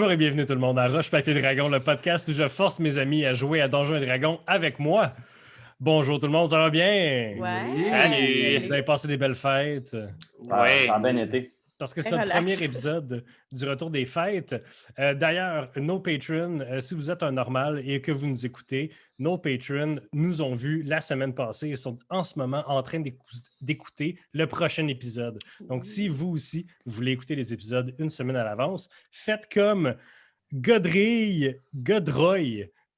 Bonjour et bienvenue tout le monde à Roche Papier Dragon, le podcast où je force mes amis à jouer à Donjons et Dragons avec moi. Bonjour tout le monde, ça va bien? Ouais. Salut! Vous avez passé des belles fêtes? Ouais. Ça a bien été. Parce que c'est Et notre relax. premier épisode du retour des fêtes. D'ailleurs, nos patrons, si vous êtes un normal et que vous nous écoutez, nos patrons nous ont vus la semaine passée et sont en ce moment en train d'écouter le prochain épisode. Donc, si vous aussi, vous voulez écouter les épisodes une semaine à l'avance, faites comme Godroy,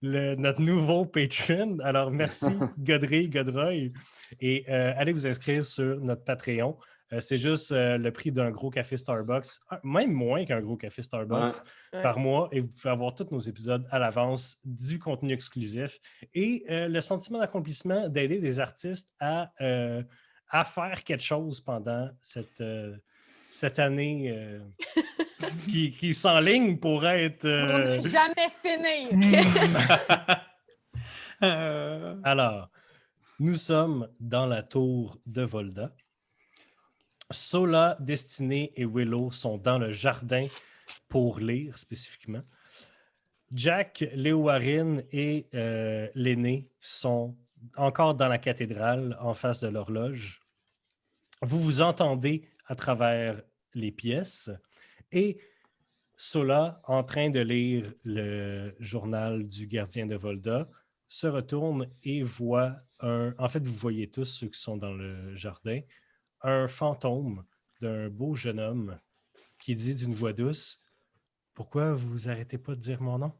notre nouveau patron. Alors, merci Godroy. Et allez vous inscrire sur notre Patreon. C'est juste le prix d'un gros café Starbucks, même moins qu'un gros café Starbucks par mois. Et vous pouvez avoir tous nos épisodes à l'avance, du contenu exclusif et le sentiment d'accomplissement d'aider des artistes à faire quelque chose pendant cette année qui s'enligne pour être... Pour ne jamais finir. Alors, nous sommes dans la tour de Volda. Sola, Destinée et Willow sont dans le jardin pour lire spécifiquement. Jack, Léowarine et l'aîné sont encore dans la cathédrale en face de l'horloge. Vous vous entendez à travers les pièces et Sola, en train de lire le journal du gardien de Volda, se retourne et voit En fait, vous voyez tous ceux qui sont dans le jardin, un fantôme d'un beau jeune homme qui dit d'une voix douce « Pourquoi vous arrêtez pas de dire mon nom?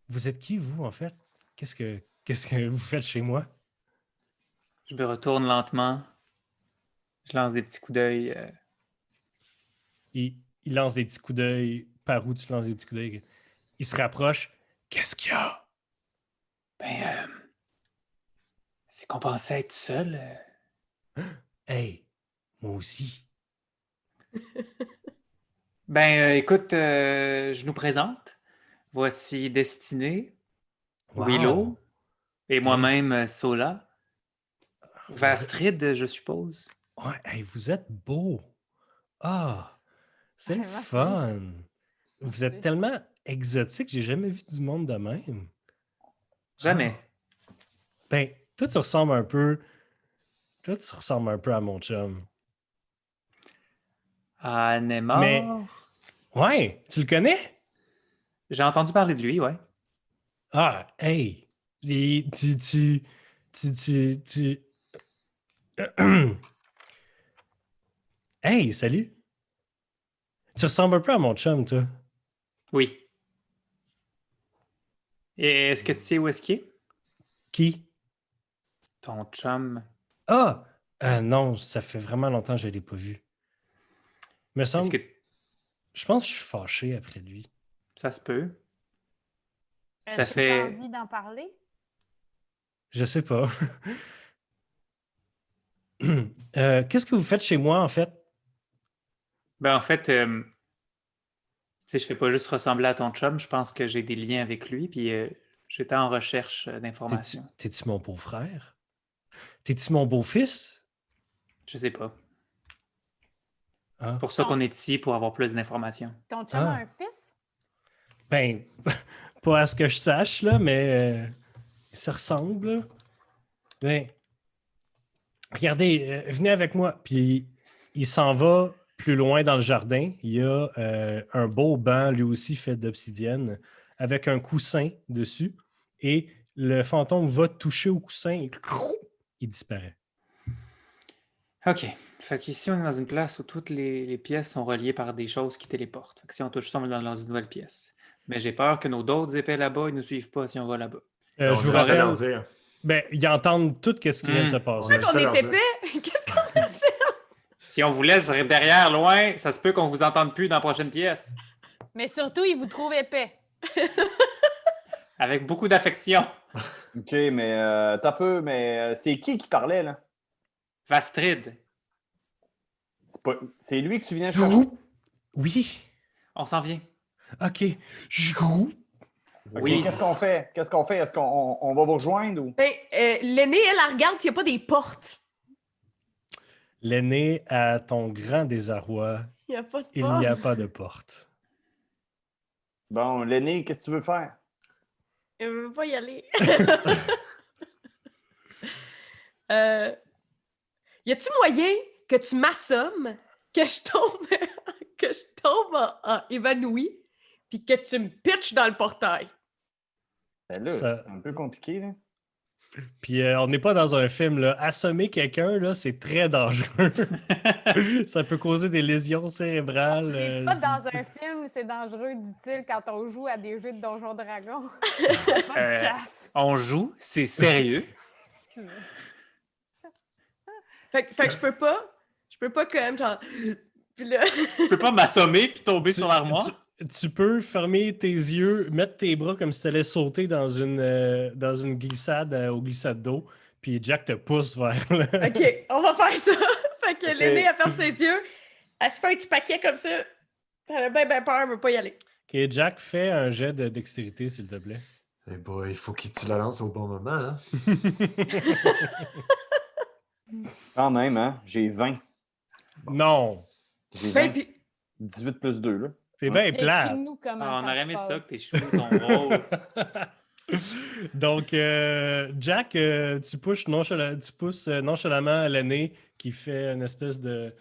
Vous êtes qui, vous, en fait? Qu'est-ce que vous faites chez moi? » Je me retourne lentement. Je lance des petits coups d'œil. Il lance des petits coups d'œil. Par où tu lances des petits coups d'œil? Il se rapproche. « Qu'est-ce qu'il y a? » C'est qu'on pensait être seul. Hey, moi aussi. Écoute, je nous présente. Voici Destinée, Wow. Willow et moi-même, Sola. Vous Vastrid, je suppose. Ouais, hey, vous êtes beau. Ah, c'est le Merci. fun. Vous êtes Merci. tellement exotique, j'ai jamais vu du monde de même. Jamais. Ben, toi, tu ressembles un peu. Toi, tu ressembles un peu à mon chum. Ah, Neymar. Mais- Ouais, tu le connais? J'ai entendu parler de lui, ouais. Ah, hey. Tu. Hey, salut. Tu ressembles un peu à mon chum, toi. Oui. Et est-ce que tu sais où est-ce qu'il est? Qui? Ton chum. Ah! Non, ça fait vraiment longtemps que je ne l'ai pas vu. Me semble. Est-ce que Je pense que je suis fâché après lui. ça se peut? Ça Est-ce que fait- t'as envie d'en parler? Je sais pas. Qu'est-ce que vous faites chez moi, en fait? En fait, tu sais, je fais pas juste ressembler à ton chum, je pense que j'ai des liens avec lui, puis j'étais en recherche d'informations. T'es-tu mon beau-frère? T'es-tu mon beau-fils? Je sais pas. Ah. C'est pour ça qu'on est ici, pour avoir plus d'informations. Ton chum Ah. a un fils? Ben, pas à ce que je sache, là, mais ils se ressemblent. Là. Ben, regardez, venez avec moi. Puis il s'en va plus loin dans le jardin. Il y a un beau banc, lui aussi fait d'obsidienne, avec un coussin dessus. Et le fantôme va toucher au coussin et il disparaît. OK. Fait qu'ici, on est dans une place où toutes les pièces sont reliées par des choses qui téléportent. Fait que si on touche ça, on est dans une nouvelle pièce. Mais j'ai peur que nos d'autres épées là-bas, ils nous suivent pas si on va là-bas. Je vous dirait ça leur rappelle, dire. ben, ils entendent tout ce qui vient de se passer. Ouais. On ça leur est dit. épais? Qu'est-ce qu'on a fait? Si on vous laisse derrière, loin, ça se peut qu'on vous entende plus dans la prochaine pièce. Mais surtout, il vous trouve épais. Avec beaucoup d'affection. OK, mais t'as peu, mais c'est qui parlait, là? Vastrid, C'est lui que tu viens chercher? Oui. on s'en vient. OK. OK, Oui. Qu'est-ce qu'on fait? Est-ce qu'on va vous rejoindre ou? Ben, l'aînée, elle regarde s'il n'y a pas des portes. L'aîné, à ton grand désarroi, Il n'y a pas de il porte. n'y a pas de porte. Bon, l'aîné, qu'est-ce que tu veux faire? Il ne veut pas y aller. Y a-tu moyen que tu m'assommes, que je tombe, évanoui, puis que tu me pitches dans le portail? Ben là, Ça- c'est un peu compliqué, là. Puis on n'est pas dans un film, là. Assommer quelqu'un, là, c'est très dangereux. Ça peut causer des lésions cérébrales. Pas dans un film, c'est dangereux, dit-il, quand on joue à des jeux de Donjons Dragons. Podcast. On joue, c'est sérieux. Excusez. Fait que je peux pas quand même, genre... Puis là... Tu peux pas m'assommer puis tomber sur l'armoire. Tu peux fermer tes yeux, mettre tes bras comme si tu allais sauter dans une glissade au glissade d'eau, puis Jack te pousse vers là. OK, on va faire ça. Fait que Ok. l'aînée, elle ferme ses yeux, elle se fait un petit paquet comme ça. Elle a bien peur, elle veut pas y aller. OK, Jack, fais un jet de dextérité, s'il te plaît. Eh boy, il faut que tu la lances au bon moment, hein? Quand même, hein? J'ai 20. Non! J'ai 20. Ben, puis... 18 plus 2, là. T'es bien plat. Décris-nous comment Ah, on ça aurait se aimé ça passe. que t'es chou ton rôle. Donc, Jack, tu pousses nonchalamment l'aîné qui fait une espèce de...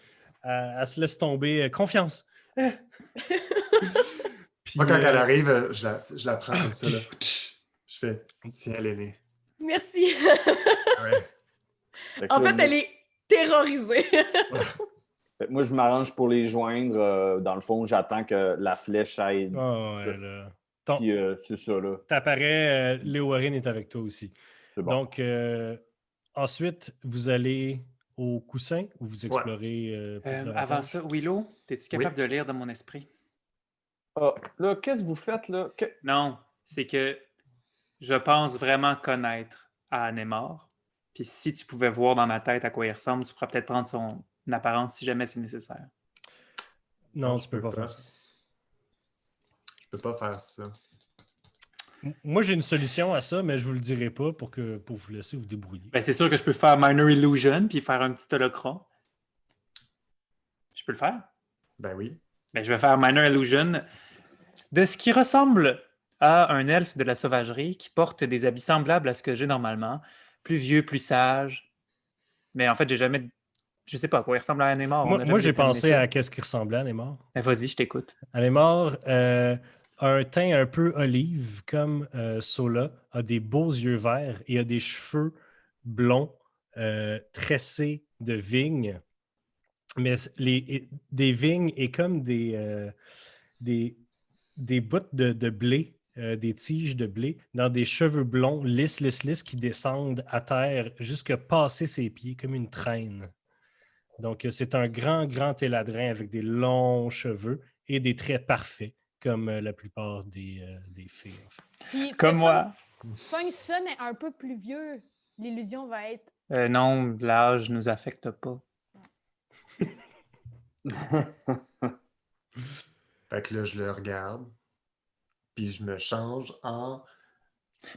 Elle se laisse tomber. Confiance! Puis, Moi, quand elle arrive, je la prends comme ça, là. Je fais, tiens, l'aîné. Merci. Ouais. Fait que En là, fait, elle est terrorisée. fait que moi, je m'arrange pour les joindre. Dans le fond, j'attends que la flèche aille. Oh, ouais, là. Puis c'est ça, là. T'apparais, Léo Warren est avec toi aussi. C'est bon. Donc, ensuite, vous allez au coussin ou vous explorez Avant ça, Willow, es-tu capable de lire dans mon esprit? Ah, là, qu'est-ce que vous faites, là? Non, c'est que je pense vraiment connaître Anémor. Puis si tu pouvais voir dans ma tête à quoi il ressemble, tu pourrais peut-être prendre son apparence si jamais c'est nécessaire. Non, je tu peux pas faire ça. Je peux pas faire ça. Moi, j'ai une solution à ça, mais je vous le dirai pas pour vous laisser vous débrouiller. Ben, c'est sûr que je peux faire Minor Illusion puis faire un petit holocron. Je peux le faire? Ben oui. Ben, je vais faire Minor Illusion de ce qui ressemble à un elfe de la sauvagerie qui porte des habits semblables à ce que j'ai normalement. Plus vieux, plus sage. Mais en fait, j'ai jamais... Je sais pas à quoi il ressemble à Anémor. Moi, j'ai pensé à qu'est-ce qui ressemblait à Anémor. Ben, vas-y, je t'écoute. Anémor a un teint un peu olive, comme Sola, a des beaux yeux verts et a des cheveux blonds tressés de vignes. Mais des vignes et comme des bouts de blé, des tiges de blé, dans des cheveux blonds lisses qui descendent à terre jusqu'à passer ses pieds comme une traîne. Donc, c'est un grand éladrin avec des longs cheveux et des traits parfaits, comme la plupart des filles. En fait. Puis, Comme moi. Pogne ça, mais un peu plus vieux. L'illusion va être... Non, l'âge nous affecte pas. Fait que là, je le regarde, puis je me change en...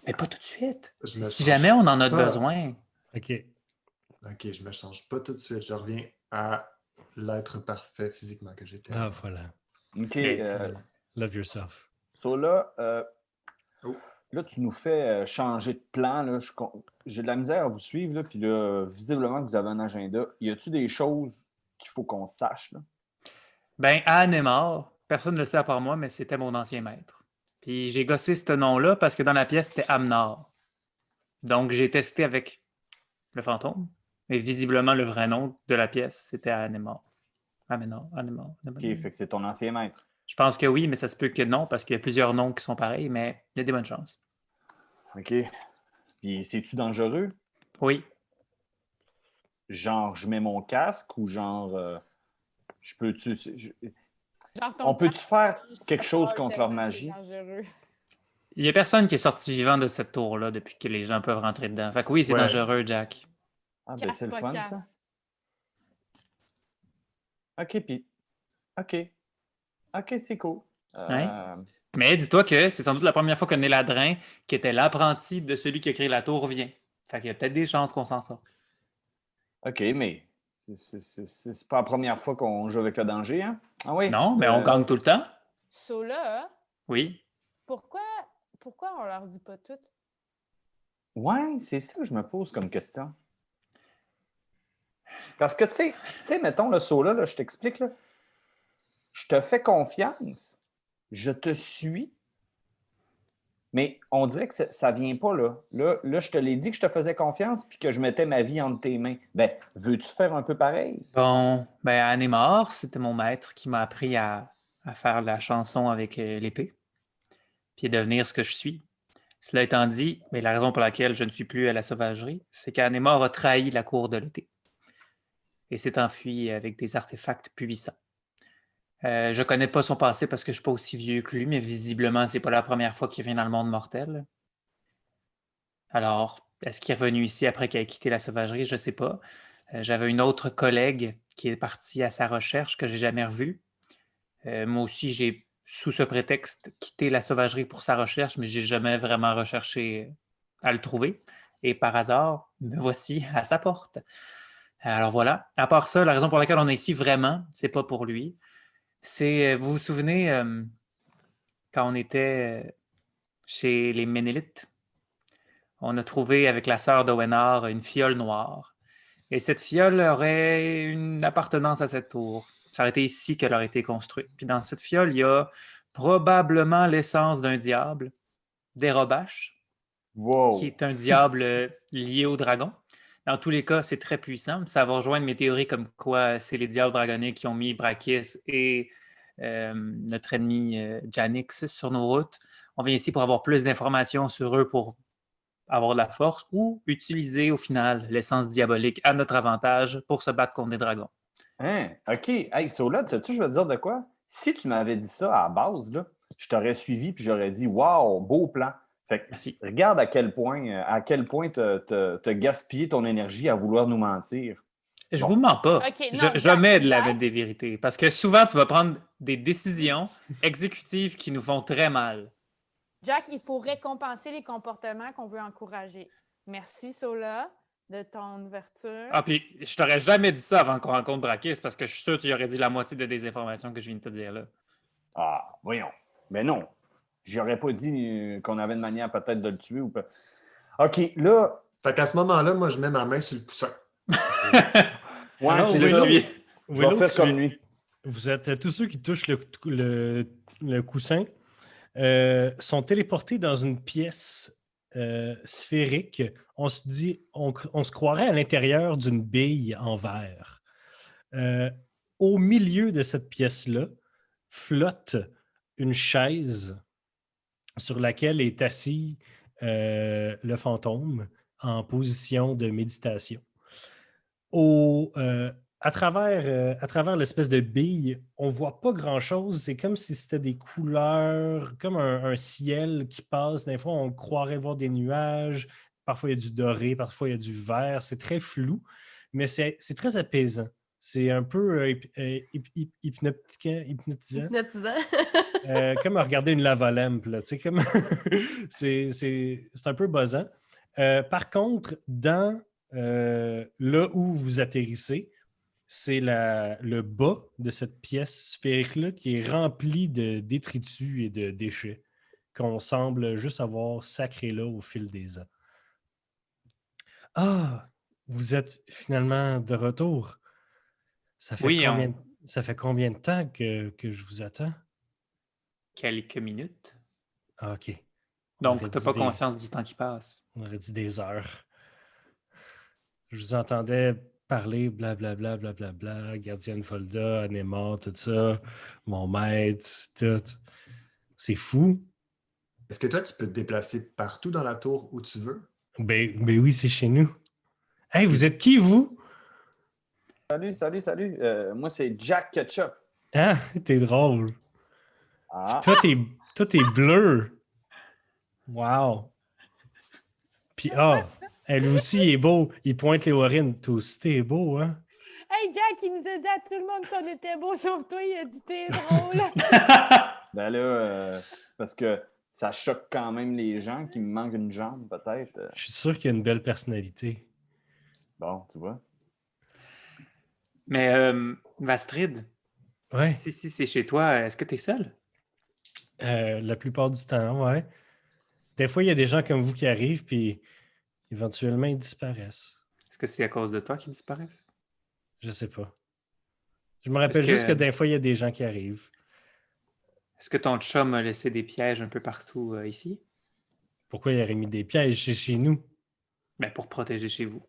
Mais pas tout de suite. Je me Si change jamais on en a pas. besoin. OK. OK, je me change pas tout de suite. Je reviens à l'être parfait physiquement que j'étais. Ah, voilà. OK. Yes. Love yourself. So là, Oh. là, tu nous fais changer de plan. Là. J'ai de la misère à vous suivre. Là, puis là, visiblement que vous avez un agenda. Y a-t-il des choses qu'il faut qu'on sache? Là? Ben, Anémor, personne ne le sait à part moi, mais c'était mon ancien maître. Puis j'ai gossé ce nom-là parce que dans la pièce, c'était Amnor. Donc j'ai testé avec le fantôme. Mais visiblement, le vrai nom de la pièce, c'était Anémor. Anémor. OK, fait que c'est ton ancien maître. Je pense que oui, mais ça se peut que non, parce qu'il y a plusieurs noms qui sont pareils, mais il y a des bonnes chances. OK. Puis c'est-tu dangereux? Oui. Genre, je mets mon casque ou genre, je peux-tu... Genre ton On peut-tu casque, faire je quelque sais chose pas, contre tellement leur c'est magie? dangereux. Il n'y a personne qui est sorti vivant de cette tour-là depuis que les gens peuvent rentrer dedans. Fait que oui, c'est Ouais. dangereux, Jack. Ah, ben Casse c'est le pas fun, casse. ça. OK, puis... OK. OK, c'est cool. Mais dis-toi que c'est sans doute la première fois que Néladrin, qui était l'apprenti de celui qui a créé la tour, vient. Fait qu'il y a peut-être des chances qu'on s'en sorte. OK, mais C'est pas la première fois qu'on joue avec le danger, hein? Ah oui? Non, mais on gagne tout le temps. Sola, Oui. pourquoi on leur dit pas tout? Ouais, c'est ça que je me pose comme question. Parce que, tu sais, mettons le saut là, je t'explique, là. Je te fais confiance, je te suis, mais on dirait que ça vient pas là. Là, je te l'ai dit que je te faisais confiance puis que je mettais ma vie entre tes mains. Ben, veux-tu faire un peu pareil? Bon, ben Anémor, c'était mon maître qui m'a appris à faire la chanson avec l'épée, puis à devenir ce que je suis. Cela étant dit, mais la raison pour laquelle je ne suis plus à la sauvagerie, c'est qu'Anémor a trahi la cour de l'été et s'est enfui avec des artefacts puissants. Je connais pas son passé parce que je suis pas aussi vieux que lui, mais visiblement, c'est pas la première fois qu'il vient dans le monde mortel. Alors, est-ce qu'il est revenu ici après qu'il ait quitté la sauvagerie? Je sais pas. J'avais une autre collègue qui est partie à sa recherche que j'ai jamais revue. Moi aussi, j'ai, sous ce prétexte, quitté la sauvagerie pour sa recherche, mais j'ai jamais vraiment recherché à le trouver. Et par hasard, me voici à sa porte. Alors voilà. À part ça, la raison pour laquelle on est ici vraiment, c'est pas pour lui. C'est, vous vous souvenez, quand on était chez les Ménélites, on a trouvé avec la sœur d'Owenar une fiole noire. Et cette fiole aurait une appartenance à cette tour. Ça aurait été ici qu'elle aurait été construite. Puis dans cette fiole, il y a probablement l'essence d'un diable, d'Erobash, Wow! qui est un diable lié au dragon. Dans tous les cas, c'est très puissant. Ça va rejoindre mes théories comme quoi c'est les diables dragoniques qui ont mis Brakis et notre ennemi Janix sur nos routes. On vient ici pour avoir plus d'informations sur eux pour avoir de la force ou utiliser au final l'essence diabolique à notre avantage pour se battre contre des dragons. Hein? OK. Hey, Sola, tu sais, je vais te dire de quoi? Si tu m'avais dit ça à la base, là, je t'aurais suivi puis j'aurais dit wow, beau plan. Fait que Merci. regarde à quel point t'as gaspillé ton énergie à vouloir nous mentir. Je Bon. vous mens pas. Ok, non, Je Jack, mets de la Jack. des vérités. Parce que souvent, tu vas prendre des décisions exécutives qui nous font très mal. Jack, il faut récompenser les comportements qu'on veut encourager. Merci, Sola, de ton ouverture. Ah, puis je t'aurais jamais dit ça avant qu'on rencontre Brakis parce que je suis sûr que tu y aurais dit la moitié de désinformations que je viens de te dire là. Ah, voyons. Mais non. J'aurais pas dit qu'on avait une manière peut-être de le tuer ou pas. OK, là. Fait qu'à ce moment-là, moi, je mets ma main sur le coussin. Ouais, Alors, c'est je ça. suis. Je vais faire comme lui. Vous êtes tous ceux qui touchent le coussin sont téléportés dans une pièce sphérique. On se croirait à l'intérieur d'une bille en verre. Au milieu de cette pièce-là flotte une chaise sur laquelle est assis le fantôme en position de méditation. À travers l'espèce de bille, on ne voit pas grand-chose. C'est comme si c'était des couleurs, comme un ciel qui passe. Des fois, on croirait voir des nuages. Parfois, il y a du doré, parfois, il y a du vert. C'est très flou, mais c'est très apaisant. C'est un peu hypnotisant. Hypnotisant. Comme à regarder une lava-lampe. Là, comme c'est un peu buzzant. Par contre, là où vous atterrissez, c'est le bas de cette pièce sphérique-là qui est rempli de détritus et de déchets qu'on semble juste avoir sacrés là au fil des ans. Ah, vous êtes finalement de retour. Ça fait, Oui, ça fait combien de temps que je vous attends? quelques minutes. Ah, OK. Donc, aurait tu n'as dit pas des- conscience du temps qui passe. On aurait dit des heures. Je vous entendais parler, blablabla, blablabla, Gardienne Volda, Anémor, tout ça, mon maître, tout. C'est fou. Est-ce que toi, tu peux te déplacer partout dans la tour où tu veux? Ben oui, c'est chez nous. Hey, vous êtes qui, vous? Salut. Moi, c'est Jack Ketchup. Ah, t'es drôle. Ah, Toi, t'es bleu. Wow. Puis, elle aussi est beau. Il pointe les Warren. Toi aussi, t'es beau, hein? Hey, Jack, il nous a dit à tout le monde qu'on était beau, sauf toi, il a dit t'es drôle. ben là, c'est parce que ça choque quand même les gens qui me manquent une jambe, peut-être. Je suis sûr qu'il a une belle personnalité. Bon, tu vois. Mais Vastrid, Ouais. si c'est chez toi, est-ce que tu es seul? La plupart du temps, ouais. Des fois, il y a des gens comme vous qui arrivent, puis éventuellement, ils disparaissent. Est-ce que c'est à cause de toi qu'ils disparaissent? Je sais pas. Je me rappelle juste que des fois, il y a des gens qui arrivent. Est-ce que ton chum a laissé des pièges un peu partout ici? Pourquoi il aurait mis des pièges chez nous? Ben, pour protéger chez vous.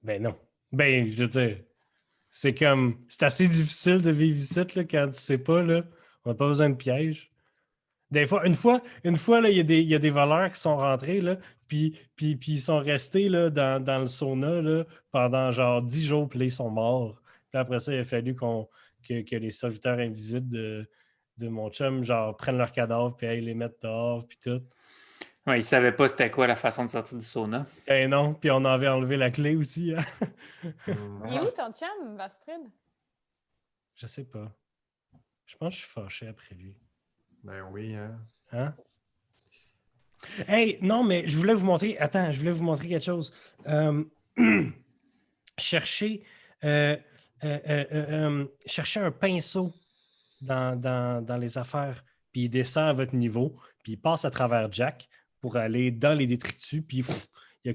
Ben non. Ben, je veux dire, c'est assez difficile de vivre ici, là, quand tu sais pas, là. On n'a pas besoin de pièges. Des fois, une fois là, il y a des voleurs qui sont rentrés, là, puis ils sont restés là, dans le sauna là, pendant genre 10 jours, puis là, ils sont morts. Puis après ça, il a fallu que les serviteurs invisibles de mon chum, genre, prennent leurs cadavres, puis les mettent dehors, puis tout. Ouais, il savait pas c'était quoi la façon de sortir du sauna. Eh non, puis on avait enlevé la clé aussi. Hein? Il est où ton chum, Vastrid? Je sais pas. Je pense que je suis fâché après lui. Ben oui, hein. Hein? Hey, non, mais je voulais vous montrer. Attends, je voulais vous montrer quelque chose. Cherchez, cherchez un pinceau dans les affaires, puis il descend à votre niveau, puis il passe à travers Jack pour aller dans les détritus, puis pff, il y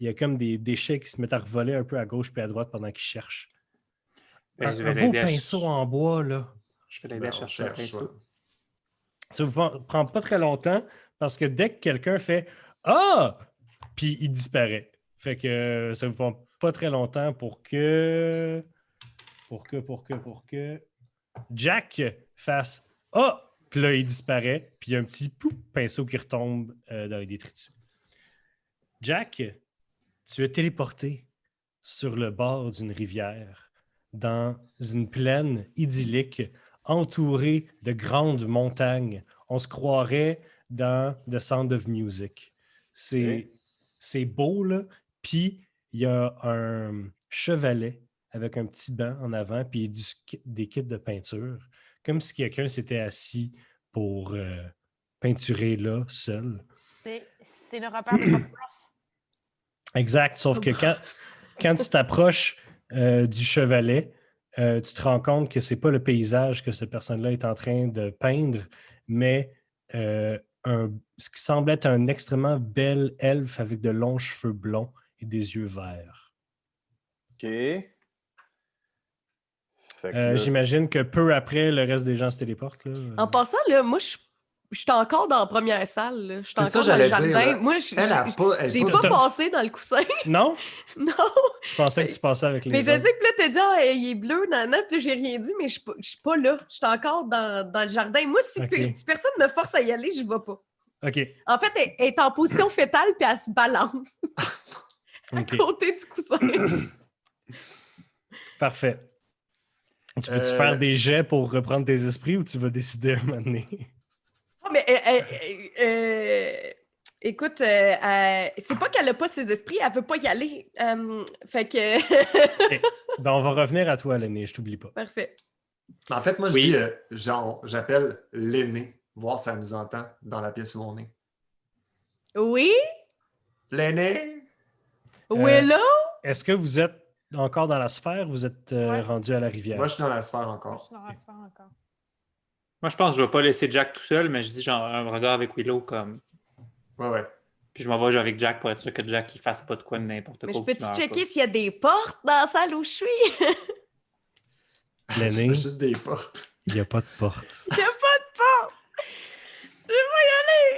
a comme des déchets qui se mettent à revoler un peu à gauche puis à droite pendant qu'il cherche. Ben, je vais Un beau l'aider à pinceau en bois, là. Je vais l'aider à Ben, on chercher un cherche, pinceau. ouais. Ça vous prend pas très longtemps parce que dès que quelqu'un fait Ah! Puis il disparaît. Fait que ça vous prend pas très longtemps pour que Jack fasse Ah! Puis là, il disparaît. Puis il y a un petit pinceau qui retombe dans les détritus. Jack, tu es téléporté sur le bord d'une rivière, dans une plaine idyllique, entourée de grandes montagnes. On se croirait dans The Sound of Music. C'est beau, là. Puis, il y a un chevalet avec un petit banc en avant, puis des kits de peinture, comme si quelqu'un s'était assis pour peinturer là, seul. C'est le repère de Bob Ross. Exact, sauf que quand tu t'approches du chevalet, tu te rends compte que c'est pas le paysage que cette personne-là est en train de peindre, mais ce qui semble être un extrêmement bel elfe avec de longs cheveux blonds et des yeux verts. OK. Fait que là- J'imagine que peu après, le reste des gens se téléportent. Là. En passant, là, moi, je suis encore dans la première salle. Là. Je suis C'est ça, encore dans le j'allais dire, jardin. là. Moi, j'ai pas passé dans le coussin. Non? Non. Je pensais que tu passais avec les Mais je autres. sais que là, t'as dit, ah, il est bleu, nana, puis là, j'ai rien dit, mais je suis pas là. Je suis encore dans le jardin. Moi, si, Ok. si personne me force à y aller, je vais pas. OK. En fait, elle est en position fétale, puis elle se balance à OK. côté du coussin. Parfait. Tu veux-tu faire des jets pour reprendre tes esprits ou tu vas décider un moment donné? Ah, mais écoute, c'est pas qu'elle a pas ses esprits, elle veut pas y aller. Fait que. OK. Ben, on va revenir à toi, l'aîné, je t'oublie pas. Parfait. En fait, moi, je Oui. dis, j'appelle l'aîné, voir si ça nous entend dans la pièce où on est. Oui? L'aîné! Oui, là? Est-ce que vous êtes encore dans la sphère ou vous êtes Ouais. rendu à la rivière? Moi, je suis dans la sphère Je encore. suis dans la sphère encore. Moi, je pense que je vais pas laisser Jack tout seul, mais je dis genre un regard avec Willow comme. Ouais. Puis je m'en vais jouer avec Jack pour être sûr que Jack il fasse pas de quoi de n'importe Mais quoi. je ou qu'il peux-tu meure checker pas. s'il y a des portes dans la salle où je suis? Je L'aîné, fais juste des portes. il n'y a pas de porte. Il y a pas de porte!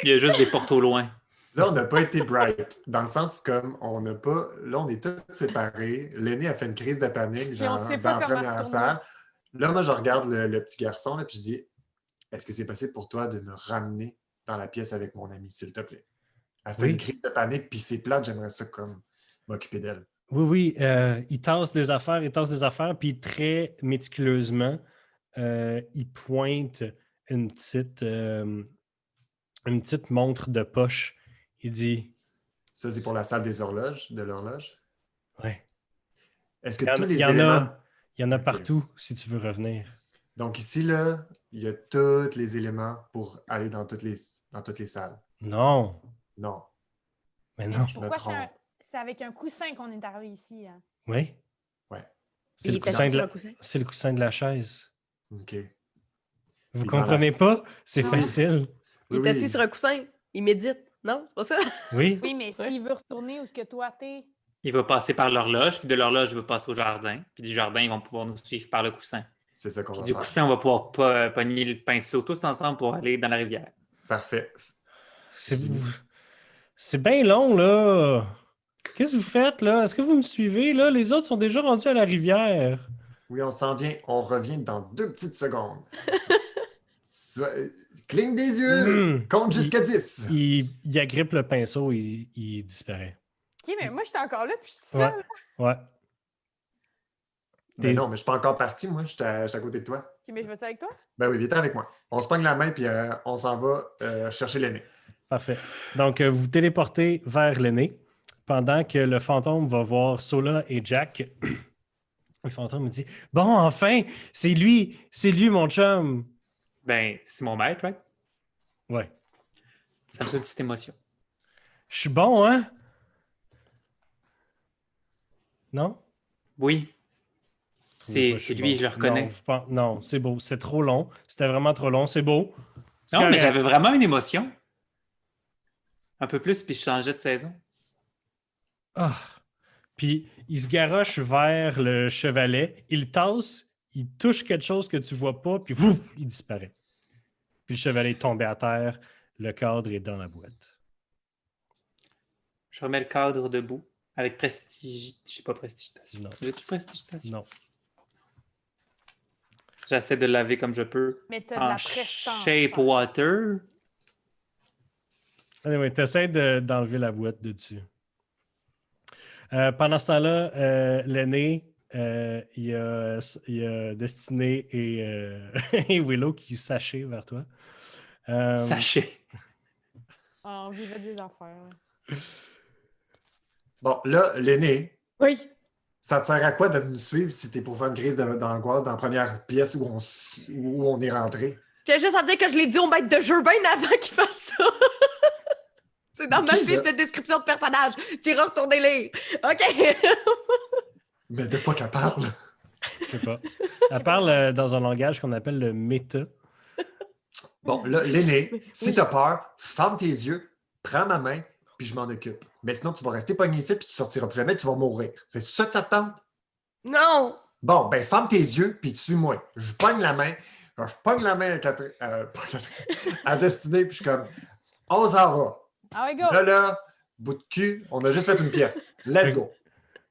Il y a juste des portes au loin. Là, on n'a pas été bright. Dans le sens comme on n'a pas. Là, on est tous séparés. L'aîné a fait une crise de panique, genre, sait dans pas la comment première retourner. salle. Là, moi, je regarde le petit garçon, là, puis je dis est-ce que c'est possible pour toi de me ramener dans la pièce avec mon ami, s'il te plaît? Elle fait Oui. une crise de panique, puis c'est plate, j'aimerais ça comme m'occuper d'elle. Oui, il tasse des affaires, puis très méticuleusement, il pointe une petite montre de poche. Il dit Ça, c'est pour la salle des horloges, de l'horloge. Ouais. Est-ce que Il y en- tous les il y en a- éléments. Il y en a Ok. partout si tu veux revenir. Donc ici, là, il y a tous les éléments pour aller dans toutes les salles. Non, Non, mais non. je me Pourquoi trompe. c'est avec un coussin qu'on est arrivé ici? Hein? Oui? Ouais. C'est le, Il était coussin de sur la... un coussin. c'est le coussin de la chaise. OK. Vous Puis dans comprenez la- pas? C'est Non. facile. Il est assis sur un coussin. Il médite. Non, c'est pas ça? Oui. Oui, mais s'il veut retourner où ce que toi t'es. Il va passer par l'horloge, puis de l'horloge, il va passer au jardin. Puis du jardin, ils vont pouvoir nous suivre par le coussin. C'est ça qu'on Puis va du faire. coussin, on va pouvoir pogner le pinceau tous ensemble pour aller dans la rivière. Parfait. C'est Jimmy. c'est bien long, là. Qu'est-ce que vous faites, là? Est-ce que vous me suivez, là? Les autres sont déjà rendus à la rivière. Oui, on s'en vient. On revient dans 2 petites secondes. Cligne des yeux. Compte jusqu'à 10. Il agrippe le pinceau, il disparaît. OK, mais moi, j'étais encore là, puis je suis Ouais. seule. Ouais. Mais non, mais je suis pas encore parti, moi. Je suis à côté de toi. OK, mais je vais-tu avec toi? Ben oui, viens avec moi. On se pogne la main, puis on s'en va chercher l'aîné. Parfait. Donc, vous vous téléportez vers l'aîné pendant que le fantôme va voir Sola et Jack. Le fantôme me dit « Bon, enfin, c'est lui, mon chum. Ben, c'est mon maître, right? » Ouais. Ça me fait une petite émotion. Je suis bon, hein? Non? Oui. Trouvez pas, C'est suis lui, bon. je le reconnais. Non, c'est beau. C'est trop long. C'était vraiment trop long. C'est beau. C'est Non, mais correct. j'avais vraiment une émotion. Un peu plus, puis je changeais de saison. Ah. Puis il se garoche vers le chevalet, il tasse, il touche quelque chose que tu vois pas, puis vouf, il disparaît. Puis le chevalet est tombé à terre, le cadre est dans la boîte. Je remets le cadre debout avec prestige. Je sais pas prestigitation. Non. J'ai-tu prestigitation? Non. J'essaie de laver comme je peux. Mais t'as de En la prestance. shape water. Anyway, t'essaies d'enlever la boîte de dessus. Pendant ce temps-là, l'aîné, il y a Destiné et, et Willow qui sachent vers toi. Sachez. Ah, on vivait des affaires. là. Bon, là, l'aîné, Oui. ça te sert à quoi de nous suivre si t'es pour faire une crise d'angoisse dans la première pièce où on est rentré? J'ai juste à dire que je l'ai dit au maître de jeu bien avant qu'il fasse ça. C'est dans ma Qui fiche ça? de description de personnage. Tu iras retourner lire. OK. Mais de quoi qu'elle parle? Je sais pas. Elle parle dans un langage qu'on appelle le méta. Bon, là, l'aîné, si Oui. t'as peur, ferme tes yeux, prends ma main, puis je m'en occupe. Mais sinon, tu vas rester pogné ici, puis tu sortiras plus jamais, tu vas mourir. C'est ça que ça te tente? Non. Bon, ben ferme tes yeux, puis suis-moi. Je pogne la main. Je pogne la main à Destinée, puis je suis comme, on s'en va. Ah ouais, go! Là, bout de cul, on a juste fait une pièce. Let's go.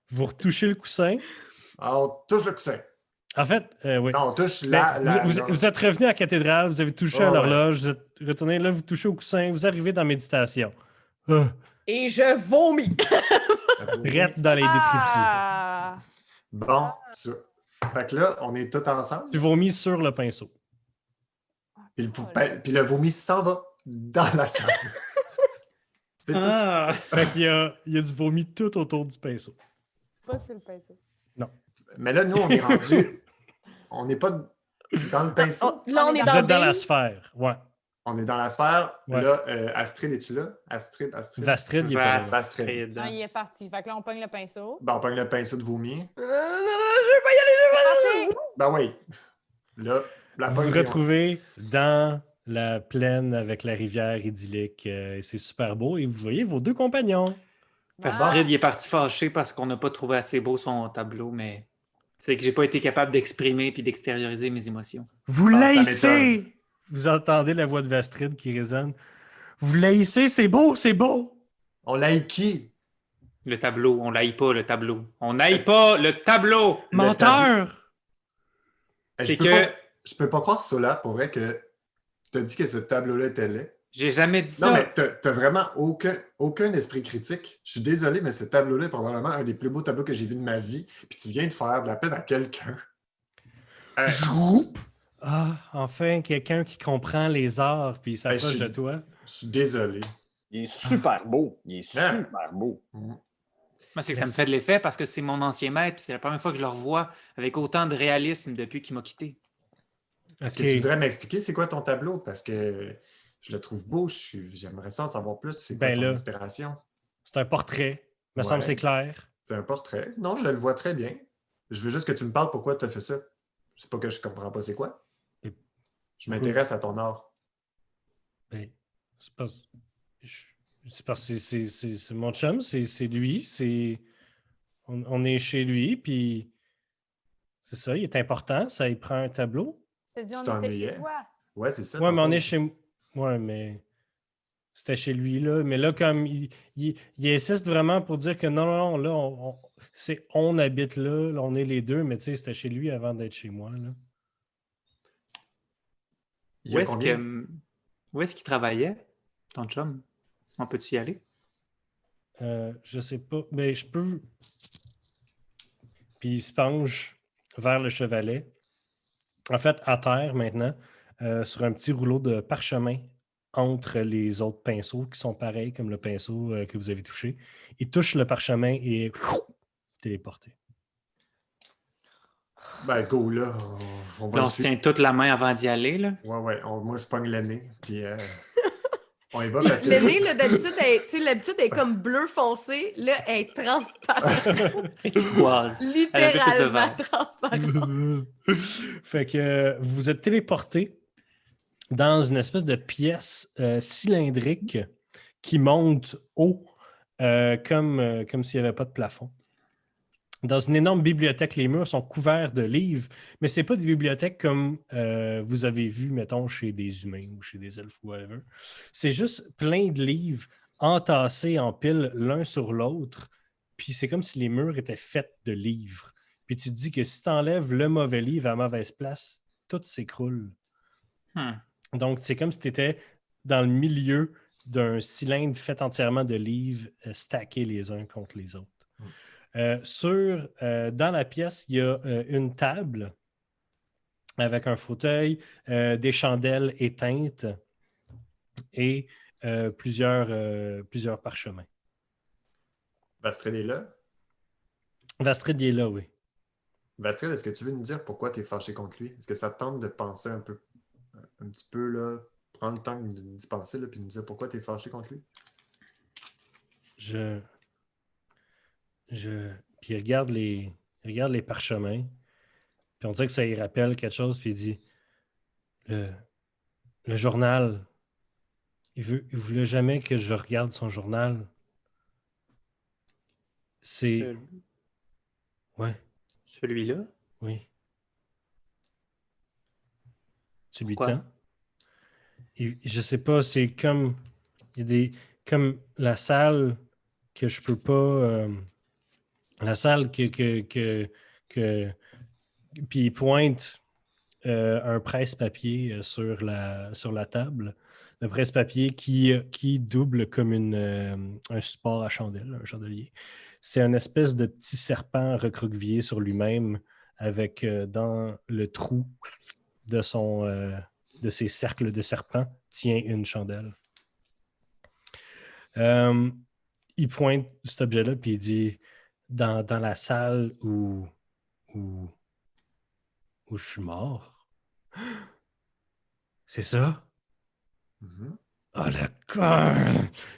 Vous retouchez le coussin. Alors, on touche le coussin. En fait, oui. Non, on touche Mais la... vous êtes revenu à la cathédrale, vous avez touché Oh, à l'horloge, vous êtes retourné là, vous touchez au coussin, vous arrivez dans méditation. Et je vomis. Drette dans les détritus. Ah! Bon, ça. Fait que là, on est tous ensemble. Tu vomis sur le pinceau. Puis le vomi s'en va dans la salle. C'est tout. Ah! Fait qu'il y a du vomi tout autour du pinceau. Pas sur le pinceau. Mais là, nous, on est rendu. On n'est pas dans le pinceau. Là, on est Vous dans êtes dans la B. sphère. Ouais. On est dans la sphère. Ouais. Là, Astrid, es-tu là? Astrid. Vastrid, il est pas là. Vastrid. Ah, il est parti. Fait que là, on pogne le pinceau. Bon, on pogne le pinceau de vomi. Non, je veux pas y aller, je veux pas y aller. Ben oui. Là, la Vous vous pogne, retrouvez dans la plaine avec la rivière idyllique. Et c'est super beau. Et vous voyez vos deux compagnons. Vastrid, il est parti fâché parce qu'on n'a pas trouvé assez beau son tableau, mais c'est que j'ai pas été capable d'exprimer puis d'extérioriser mes émotions. Vous Ah, ça l'haïssez! Vous entendez la voix de Vastrid qui résonne. Vous l'haïssez, c'est beau, c'est beau! On l'a qui? Le tableau, on n'aille pas le tableau. On n'aille pas le tableau! Le Menteur! C'est Je peux que pas- Je peux pas croire, Sola, pour vrai, que tu as dit que ce tableau-là était laid. j'ai jamais dit ça. Non, mais t'as vraiment aucun esprit critique. Je suis désolé, mais ce tableau-là est probablement un des plus beaux tableaux que j'ai vu de ma vie. Puis tu viens de faire de la peine à quelqu'un. Ah, enfin, quelqu'un qui comprend les arts puis il s'approche je suis- de toi. Je suis désolé. Il est super beau. Il est Ah. super beau. Moi, c'est que ça me fait de l'effet parce que c'est mon ancien maître, puis c'est la première fois que je le revois avec autant de réalisme depuis qu'il m'a quitté. Est-ce Ok. que tu voudrais m'expliquer c'est quoi ton tableau? Parce que je le trouve beau. J'aimerais ça en savoir plus. C'est quoi Ben ton là. inspiration? C'est un portrait. Me semble Ouais. que c'est clair. C'est un portrait. Non, je le vois très bien. Je veux juste que tu me parles pourquoi tu as fait ça. C'est pas que je comprends pas c'est quoi. Et- Je m'intéresse à ton art. Ben, c'est parce, c'est parce que c'est mon chum, c'est lui, on est chez lui, puis c'est ça, il est important, ça, il prend un tableau. T'as dit Tu on était chez t'ennuyais? toi. Ouais, c'est ça. Ouais, mais on tantôt. est chez... Ouais, mais c'était chez lui, là. Mais là, comme il insiste vraiment pour dire que non, non, non, là, on habite là, on est les deux, mais tu sais, c'était chez lui avant d'être chez moi, là. Il y a combien? Où est-ce qu'il travaillait, ton chum? On peut-tu y aller? Je sais pas, mais je peux... Puis il se penche vers le chevalet. En fait, à terre maintenant, sur un petit rouleau de parchemin entre les autres pinceaux qui sont pareils comme le pinceau que vous avez touché. Il touche le parchemin et téléporté. Ben, go, là. On va Là, on le se suivre. tient toute la main avant d'y aller, là. Ouais. Moi, je pogne le nez. Puis, on y va Puis parce que. le nez, là, d'habitude, elle est comme bleu foncé. Là, elle est transparente. Et tu boises. Elle a un peu plus de Littéralement verre. transparente. Fait que vous êtes téléporté dans une espèce de pièce cylindrique qui monte haut comme s'il n'y avait pas de plafond. Dans une énorme bibliothèque, les murs sont couverts de livres, mais ce n'est pas des bibliothèques comme vous avez vu, mettons, chez des humains ou chez des elfes ou whatever. C'est juste plein de livres entassés en pile l'un sur l'autre, puis c'est comme si les murs étaient faits de livres. Puis tu te dis que si tu enlèves le mauvais livre à la mauvaise place, tout s'écroule. Donc, c'est comme si tu étais dans le milieu d'un cylindre fait entièrement de livres stackés les uns contre les autres. Dans la pièce, il y a une table avec un fauteuil, des chandelles éteintes et plusieurs parchemins. Vastrid est là. Vastrid il est là, oui. Vastrid, est-ce que tu veux nous dire pourquoi tu es fâché contre lui? Est-ce que ça te tente de penser un petit peu, là, prendre le temps d'y penser, là, puis nous dire pourquoi tu es fâché contre lui? Puis il regarde les parchemins, puis on dirait que ça y rappelle quelque chose, puis il dit le journal, il voulait jamais que je regarde son journal. C'est... Ouais, Celui-là? oui. Tu lui Pourquoi? tends. Je sais pas, c'est comme... Il y a comme la salle que je peux pas... la salle que puis il pointe un presse-papier sur la table. Le presse-papier qui double comme un support à chandelle, un chandelier. C'est une espèce de petit serpent recroquevillé sur lui-même avec dans le trou de ses cercles de serpent tient une chandelle. Il pointe cet objet-là puis il dit dans la salle où je suis mort. C'est ça? Oh, le corps!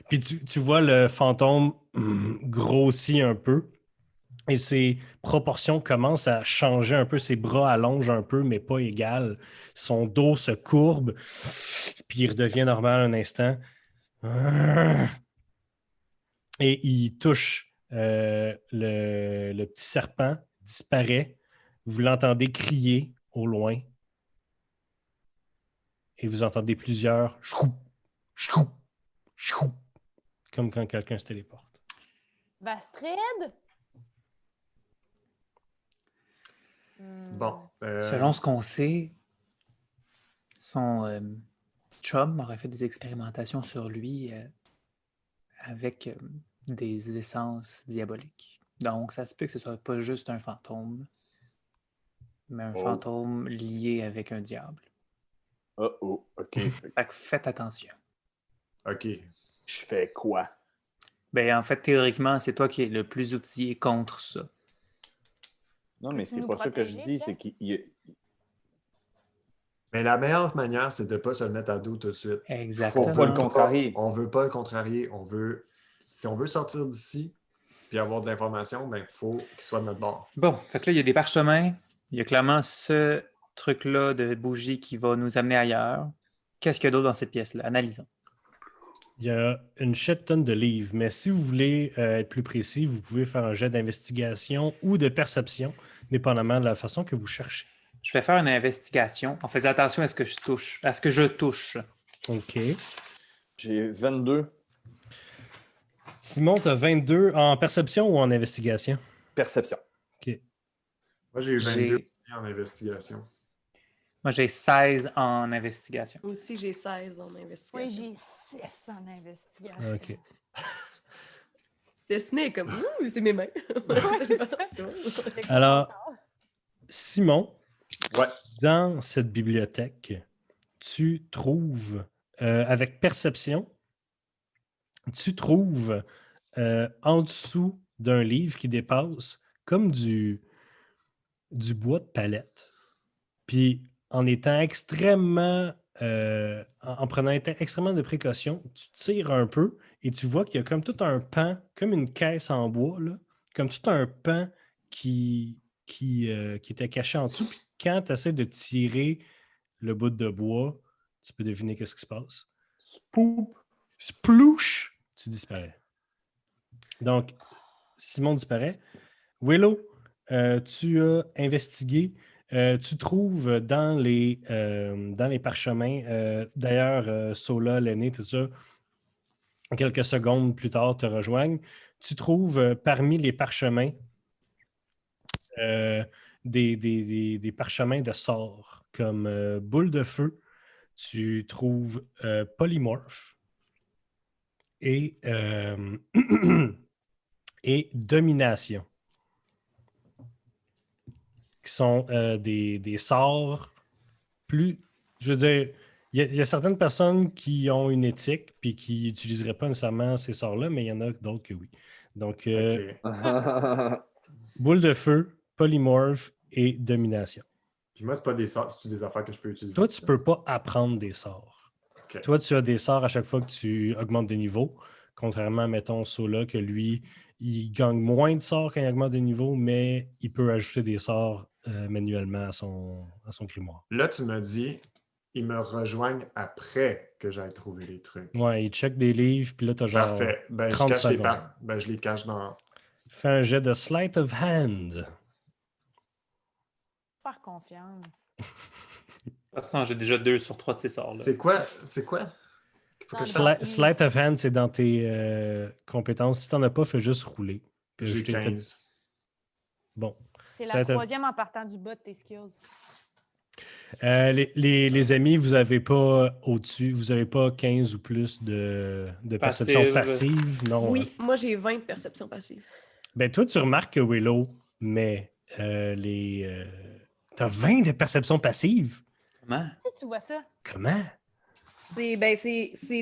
Puis tu vois le fantôme grossit un peu et ses proportions commencent à changer un peu. Ses bras allongent un peu, mais pas égal. Son dos se courbe, puis il redevient normal un instant. Et il touche le petit serpent, disparaît. Vous l'entendez crier au loin. Et vous entendez plusieurs chou, chou, chou, comme quand quelqu'un se téléporte. Vastrid? Bon. Selon ce qu'on sait, son chum aurait fait des expérimentations sur lui avec des essences diaboliques. Donc, ça se peut que ce soit pas juste un fantôme, mais un fantôme lié avec un diable. OK. Fait que faites attention. OK. Je fais quoi? Ben, en fait, théoriquement, c'est toi qui es le plus outillé contre ça. Non, mais Peux-tu c'est nous pas ça que je protéger, dis, Jeff? c'est qu'il... Mais la meilleure manière, c'est de ne pas se le mettre à dos tout de suite. Exactement. Faut pas le contrarier. On veut pas le contrarier. Si on veut sortir d'ici, puis avoir de l'information, ben, il faut qu'il soit de notre bord. Bon, fait que là, il y a des parchemins. Il y a clairement ce truc-là de bougie qui va nous amener ailleurs. Qu'est-ce qu'il y a d'autre dans cette pièce-là? Analysons. Il y a une shit tonne de livres, mais si vous voulez être plus précis, vous pouvez faire un jet d'investigation ou de perception, dépendamment de la façon que vous cherchez. Je vais faire une investigation en faisant attention à ce que je touche. OK. J'ai 22 Simon, tu as 22 en perception ou en investigation? perceptions. Moi, j'ai eu 22 J'ai- en investigation. Moi, j'ai 16 en investigation. Moi aussi, j'ai 16 en investigation. Oui, j'ai 6 en investigation. OK. Dessiné est comme, ouh, c'est mes mains. c'est ça. Alors, Simon, Ouais. dans cette bibliothèque, tu trouves, avec perception, tu trouves en dessous d'un livre qui dépasse comme du bois de palette. Puis en étant extrêmement, en prenant extrêmement de précautions, tu tires un peu et tu vois qu'il y a comme tout un pan, comme une caisse en bois, là, comme tout un pan qui était caché en dessous. Puis quand tu essaies de tirer le bout de bois, tu peux deviner qu'est-ce qui se passe. Spoop. Splouche! Tu disparais. Donc, Simon disparaît. Willow, tu as investigué. Tu trouves dans les parchemins, d'ailleurs, Sola, l'aîné, tout ça, quelques secondes plus tard, te rejoignent. Tu trouves parmi les parchemins des parchemins de sorts comme boule de feu. Tu trouves polymorphe et, et domination, qui sont des sorts plus... Je veux dire, il y a certaines personnes qui ont une éthique puis qui n'utiliseraient pas nécessairement ces sorts-là, mais il y en a d'autres que oui. Donc, OK. boule de feu, polymorphe et domination. Puis moi, c'est pas des sorts, c'est des affaires que je peux utiliser. Toi, tu ne peux pas apprendre des sorts. OK. Toi, tu as des sorts à chaque fois que tu augmentes de niveau, contrairement à, mettons, Sola, que lui, il gagne moins de sorts quand il augmente de niveau, mais il peut ajouter des sorts manuellement à son grimoire. Là, tu me dis, ils me rejoignent après que j'aille trouver les trucs. Ouais, il check des livres, puis là, tu as genre Parfait. Ben, 30 secondes. je les cache dans... Fais un jet de sleight of hand. Faire confiance. De toute façon, j'ai déjà 2 sur 3 de ces sorts-là. C'est quoi? C'est quoi? Faut que je Dans le fasse? bas. Sleight of hand, c'est dans tes compétences. Si tu n'en as pas, fais juste rouler. Puis J'ai ajouter 15. Bon. C'est Ça la va être- troisième en partant du bas de tes skills. Les amis, vous n'avez pas au-dessus, vous n'avez pas 15 ou plus de perception passive, non? Oui, moi, j'ai 20 de perception passive. Ben toi, tu remarques que Willow, mais t'as 20 de perception passive? Comment? Tu vois ça? Comment? C'est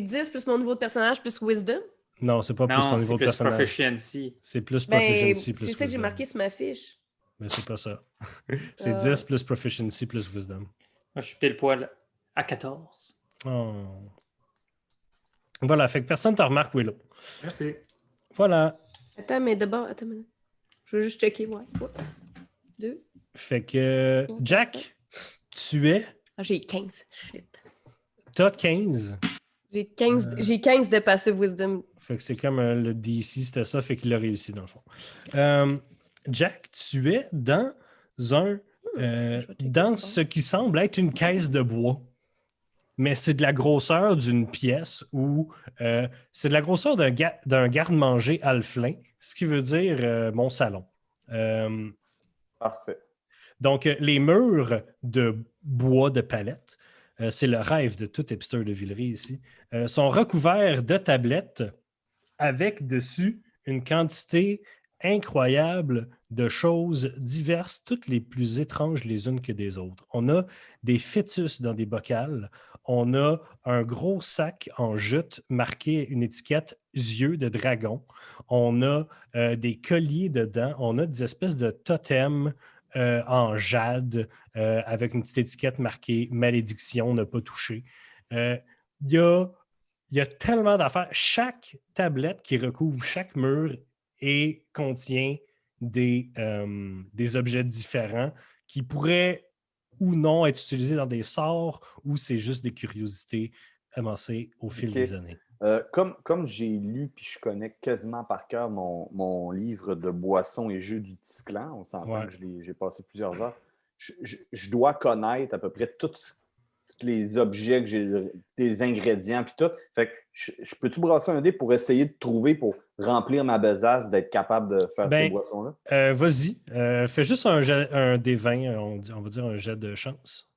10 plus mon niveau de personnage plus wisdom. Non, c'est pas plus ton Non, niveau c'est de plus personnage. proficiency. C'est plus Ben, proficiency plus c'est ça que j'ai wisdom. marqué sur ma fiche. Mais c'est pas ça. C'est 10 plus proficiency plus wisdom. Moi, je suis pile poil à 14. Oh. Voilà, fait que personne ne te remarque, Willow. Merci. Voilà. Attends, mais d'abord, attends. Je veux juste checker, ouais. 2. Fait que Jack, tu es. Ah, j'ai 15. Shit. T'as 15. J'ai 15 de passive wisdom. Fait que c'est comme le DC, c'était ça, fait qu'il a réussi dans le fond. Jack, tu es dans ce qui semble être une caisse de bois. Mais c'est de la grosseur d'une pièce ou c'est de la grosseur d'un garde-manger alflin, ce qui veut dire mon salon. Parfait. Donc, les murs de bois de palette, c'est le rêve de tout hipster de Villeray ici, sont recouverts de tablettes avec dessus une quantité incroyable de choses diverses, toutes les plus étranges les unes que des autres. On a des fœtus dans des bocals, on a un gros sac en jute marqué une étiquette yeux de dragon, on a des colliers dedans, on a des espèces de totems en jade avec une petite étiquette marquée malédiction, ne pas toucher. Il y a tellement d'affaires. Chaque tablette qui recouvre chaque mur et contient des objets différents qui pourraient ou non être utilisés dans des sorts ou c'est juste des curiosités amassées au fil Ok. des années. Comme j'ai lu puis je connais quasiment par cœur mon livre de boissons et jeux du petit clan, on s'entend Ouais. que j'ai passé plusieurs heures, je dois connaître à peu près tous les objets que j'ai, des ingrédients puis tout. Fait que je peux-tu brasser un dé pour essayer de trouver, pour remplir ma besace, d'être capable de faire ces boissons-là? Vas-y, fais juste un des 20, on va dire un jet de chance.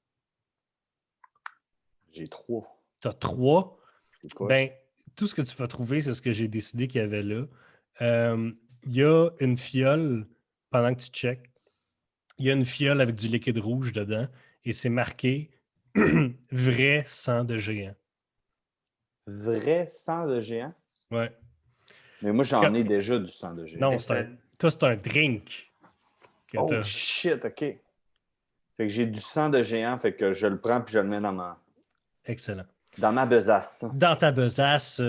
J'ai 3. Tu as 3. C'est quoi? Ben, tout ce que tu vas trouver, c'est ce que j'ai décidé qu'il y avait là. Il y a une fiole, pendant que tu checkes, il y a une fiole avec du liquide rouge dedans et c'est marqué vrai sang de géant. Vrai sang de géant? Ouais. Mais moi, j'en ai déjà du sang de géant. Non, toi, c'est un drink. Que Oh t'as. shit, OK. Fait que j'ai du sang de géant, fait que je le prends puis je le mets Excellent. dans ma besace. Dans ta besace,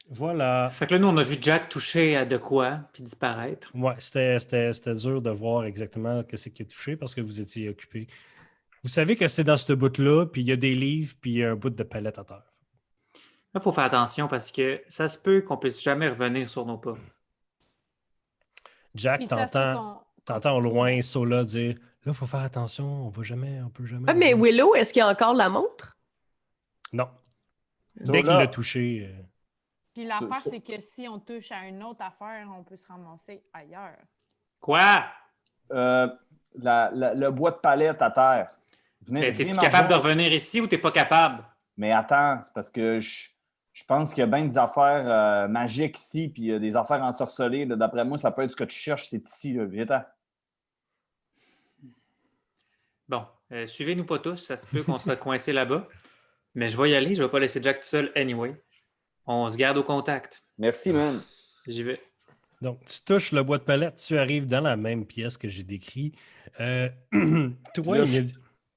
voilà. Fait que là, nous, on a vu Jack toucher à de quoi, puis disparaître. Ouais, c'était dur de voir exactement ce qui a touché parce que vous étiez occupé. Vous savez que c'est dans ce bout-là, puis il y a des livres, puis il y a un bout de palette à terre. Là, il faut faire attention parce que ça se peut qu'on puisse jamais revenir sur nos pas. Jack, Puis ça se peut t'entends au loin Sola dire là, il faut faire attention, on peut jamais. Ah, mais Willow, est-ce qu'il y a encore la montre? Non. Dès qu'il l'a touché. Puis l'affaire, c'est que si on touche à une autre affaire, on peut se ramasser ailleurs. Quoi? Le bois de palette à terre. T'es-tu capable de revenir ici ou t'es pas capable? Mais attends, c'est parce que je pense qu'il y a bien des affaires magiques ici, puis des affaires ensorcelées. Là. D'après moi, ça peut être ce que tu cherches, c'est ici. Viens-t'en. Bon, suivez-nous pas tous, ça se peut qu'on soit coincé là-bas. Mais je vais y aller, je vais pas laisser Jack tout seul anyway. On se garde au contact. Merci, man. J'y vais. Donc, tu touches le bois de palette, tu arrives dans la même pièce que j'ai décrit. Toi, Là,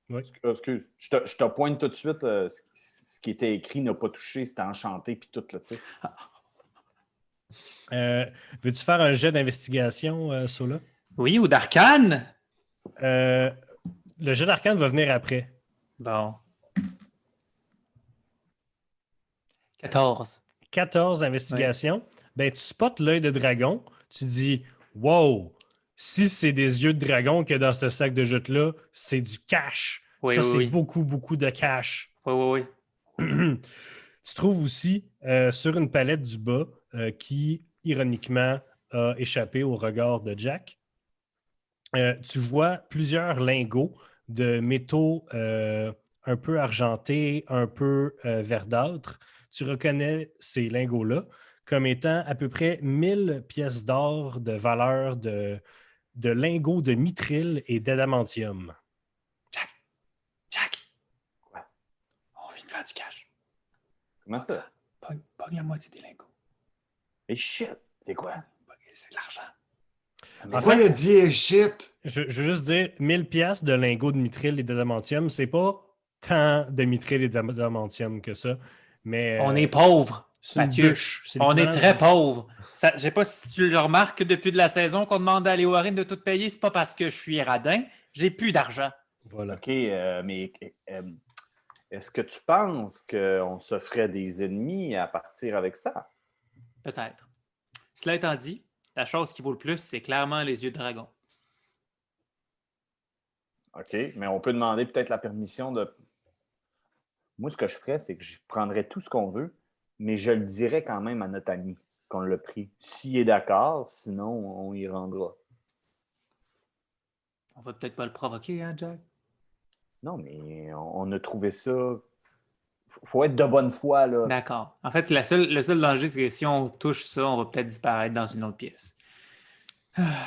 Oui. Excuse, je te pointe tout de suite. Ce qui était écrit n'a pas touché, c'était enchanté, puis tout, là, tu sais. Veux-tu faire un jet d'investigation, Sola? Oui, ou d'arcane? Le jet d'arcane va venir après. Bon. 14. 14 investigations. Ben, tu spots l'œil de dragon. Tu dis, wow, si c'est des yeux de dragon qu'il y a dans ce sac de jute-là, c'est du cash. Oui, Ça, oui, c'est oui. beaucoup, beaucoup de cash. Oui. Tu trouves aussi sur une palette du bas qui, ironiquement, a échappé au regard de Jack. Tu vois plusieurs lingots de métaux un peu argentés, un peu verdâtres. Tu reconnais ces lingots-là comme étant à peu près 1000 pièces d'or de valeur de lingots de mithril et d'adamantium. Jack! Quoi? On vient de faire du cash. Comment ça? Pogne la moitié des lingots. Et shit, c'est quoi? C'est de l'argent. Pourquoi il a dit hey, shit? Je veux juste dire, 1000 pièces de lingots de mithril et d'adamantium, c'est pas tant de mithril et d'adamantium que ça, mais... On est pauvres, c'est une Mathieu. bûche. C'est On est l'équivalent très de- pauvres. Je sais pas si tu le remarques depuis de la saison qu'on demande à Léo Harin de tout payer. C'est pas parce que je suis radin. J'ai plus d'argent. Voilà. OK, mais est-ce que tu penses qu'on se ferait des ennemis à partir avec ça? Peut-être. Cela étant dit, la chose qui vaut le plus, c'est clairement les yeux de dragon. OK, mais on peut demander peut-être la permission de... Moi, ce que je ferais, c'est que je prendrais tout ce qu'on veut, mais je le dirais quand même à notre ami qu'on l'a pris. S'il est d'accord, sinon, on y rendra. On va peut-être pas le provoquer, hein, Jack? Non, mais on a trouvé ça... Faut être de bonne foi, là. D'accord. En fait, le seul danger, c'est que si on touche ça, on va peut-être disparaître dans une autre pièce.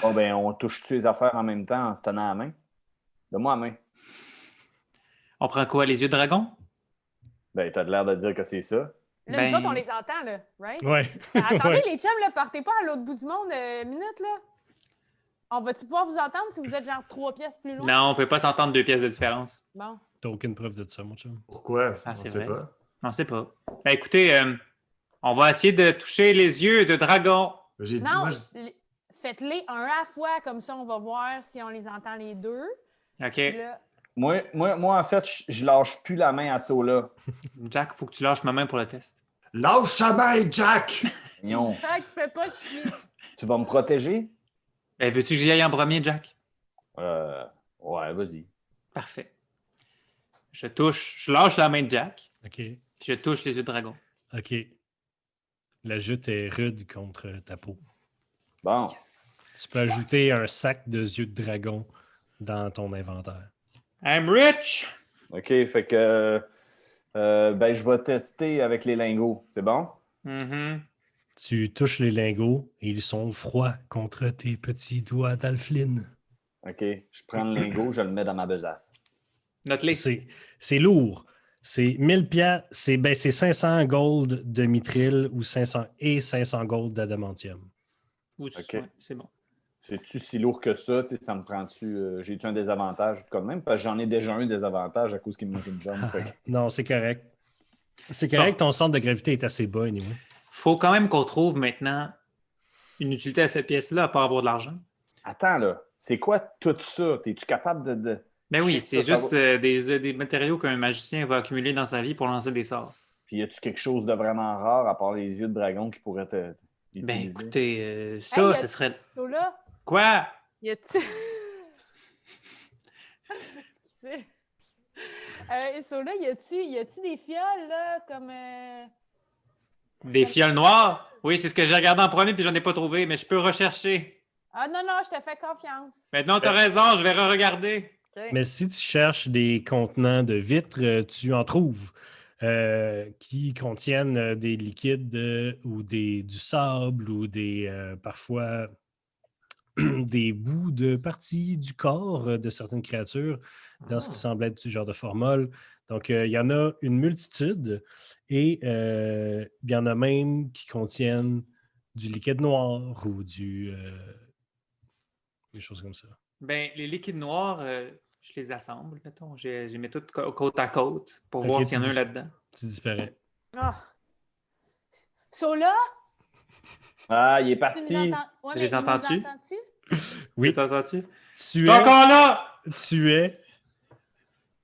Bon, ben, on touche-tu les affaires en même temps en se tenant à la main? Donne-moi la main. On prend quoi, les yeux de dragon? Ben, t'as l'air de dire que c'est ça. Là, Ben- nous autres, on les entend, là, right? Ouais. Attendez, Ouais. les chums, là, partez pas à l'autre bout du monde, minute, là. On va-tu pouvoir vous entendre si vous êtes genre 3 pièces plus loin? Non, on peut pas s'entendre 2 pièces de différence. Bon. T'as aucune preuve de ça, mon chum. Pourquoi? Ah, On c'est sait vrai. pas. On sait pas. Ben, écoutez, on va essayer de toucher les yeux de dragon. J'ai dit, Non, moi, je- faites-les un à la fois, comme ça, on va voir si on les entend les deux. OK. Puis là, Moi, en fait, je lâche plus la main à Sola. Jack, faut que tu lâches ma main pour le test. lâche sa main, Jack! Non. Jack, fais pas chier. Tu vas me protéger? Ben, veux-tu que j'y aille en premier, Jack? Ouais, vas-y. Parfait. Je lâche la main de Jack, OK. je touche les yeux de dragon. OK. La jute est rude contre ta peau. Bon. Tu peux ajouter un sac de yeux de dragon dans ton inventaire. I'm rich! OK, fait que ben, je vais tester avec les lingots. C'est bon? Mhm. Tu touches les lingots et ils sont froids contre tes petits doigts d'Alfline. OK. Je prends le lingot, je le mets dans ma besace. Note-les. C'est lourd. C'est 1000 piastres, c'est 500 gold de mithril ou 500 gold d'adamantium. Ou tu- OK. ouais, c'est bon. C'est-tu si lourd que ça? Tu sais, ça me prend-tu... J'ai-tu un désavantage quand même? Parce que j'en ai déjà un désavantage à cause qu'il me manque une jambe. fait que- Non, c'est correct. C'est correct, ton centre de gravité est assez bas, anyway. Faut quand même qu'on trouve maintenant une utilité à cette pièce-là à part avoir de l'argent. Attends, là. C'est quoi tout ça? Es-tu capable de... Ben oui, Ça, c'est ça juste va. des matériaux qu'un magicien va accumuler dans sa vie pour lancer des sorts. Puis y a-tu quelque chose de vraiment rare à part les yeux de dragon qui pourrait te... Ben utiliser? écoutez, ça, Hey, ce serait... Là, Quoi? y a-t-il. Sola, y a-t-il des fioles, là, comme. Des fioles noires? Oui, c'est ce que j'ai regardé en premier puis j'en ai pas trouvé, mais je peux rechercher. Ah non, je te fais confiance. Maintenant, t'as raison, je vais re-regarder. OK. Mais si tu cherches des contenants de vitres, tu en trouves qui contiennent des liquides ou du sable ou parfois des bouts de parties du corps de certaines créatures dans ce qui semble être du genre de formol. Donc, il y en a une multitude et il y en a même qui contiennent du liquide noir ou des choses comme ça. Ben, les liquides noirs, je les assemble, mettons. Je les mets toutes côte à côte pour Ok, voir tu s'il y en a un dis- là-dedans. Tu disparais. Ah. Sola, Ah, il est tu nous parti. entends? Ouais, Je mais les il nous entends-tu? entend-tu? Oui, Tu entends-tu? tu Je es, suis encore là! tu es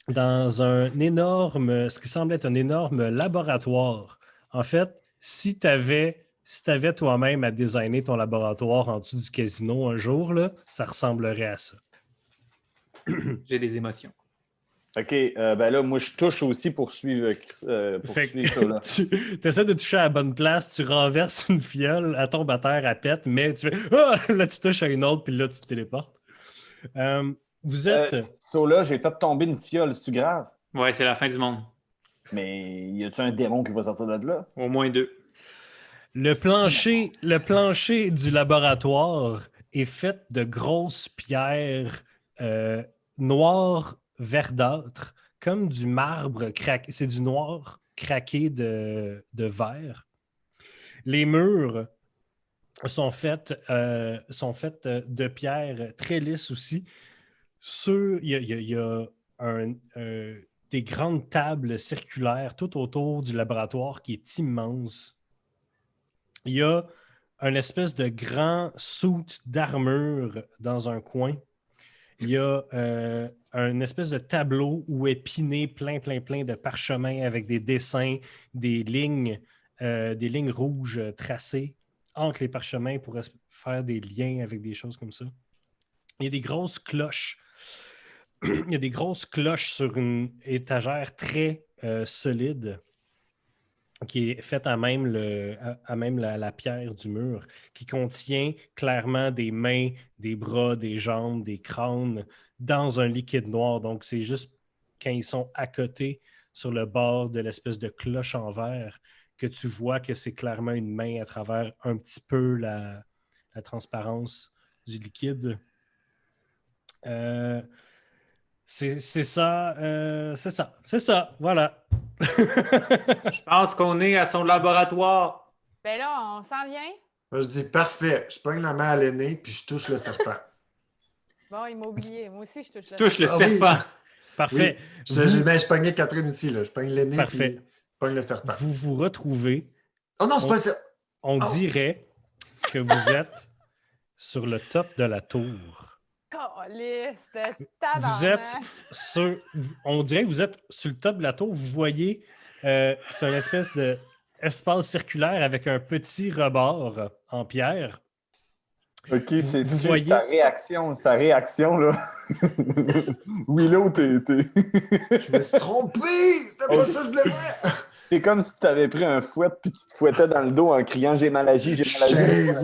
dans ce qui semble être un énorme laboratoire. En fait, si tu avais toi-même à designer ton laboratoire en dessous du casino un jour, là, ça ressemblerait à ça. J'ai des émotions. OK, ben là, moi, je touche aussi pour suivre, Fait suivre ça, là. tu essaies de toucher à la bonne place, tu renverses une fiole, elle tombe à terre, elle pète, mais tu fais ah! Là, tu touches à une autre, puis là, tu te téléportes. Vous êtes. Sola, j'ai fait tomber une fiole, c'est-tu grave? Ouais, c'est la fin du monde. Mais y a-tu un démon qui va sortir de là? Au moins 2. Le plancher du laboratoire est fait de grosses pierres noires verdâtres, comme du marbre craqué. C'est du noir craqué de verre. Les murs sont faits de pierres très lisses aussi. Il y a des grandes tables circulaires tout autour du laboratoire qui est immense. Il y a une espèce de grand suit d'armure dans un coin. Il y a un espèce de tableau où est piné plein de parchemins avec des dessins, des lignes rouges tracées entre les parchemins pour faire des liens avec des choses comme ça. Il y a des grosses cloches. Il y a des grosses cloches sur une étagère très solide qui est faite à même la pierre du mur, qui contient clairement des mains, des bras, des jambes, des crânes dans un liquide noir. Donc, c'est juste quand ils sont à côté sur le bord de l'espèce de cloche en verre que tu vois que c'est clairement une main à travers un petit peu la transparence du liquide. C'est ça, voilà. Je pense qu'on est à son laboratoire. Ben là, on s'en vient. Moi, je dis parfait. Je pogne la main à l'aîné, puis je touche le serpent. Bon, il m'a oublié. Moi aussi, je touche Tu touches le Ah oui. serpent. Parfait. Je pognais Catherine aussi, là. Je pogne l'aîné, Parfait. puis je pogne le serpent. Vous retrouvez, Oh non, c'est pas le serpent. on Oh. dirait que vous êtes sur le top de la tour. Calisse de Vous êtes tabarnak. sur... On dirait que vous êtes sur le top de la tour. Vous voyez, c'est une espèce d'espace circulaire avec un petit rebord en pierre. OK, c'est Vous excuse, voyez- sa réaction, là. Willow, Je me suis trompé! C'était pas ça que je voulais faire! C'est comme si tu avais pris un fouet puis tu te fouettais dans le dos en criant « J'ai mal agi, j'ai mal agi ».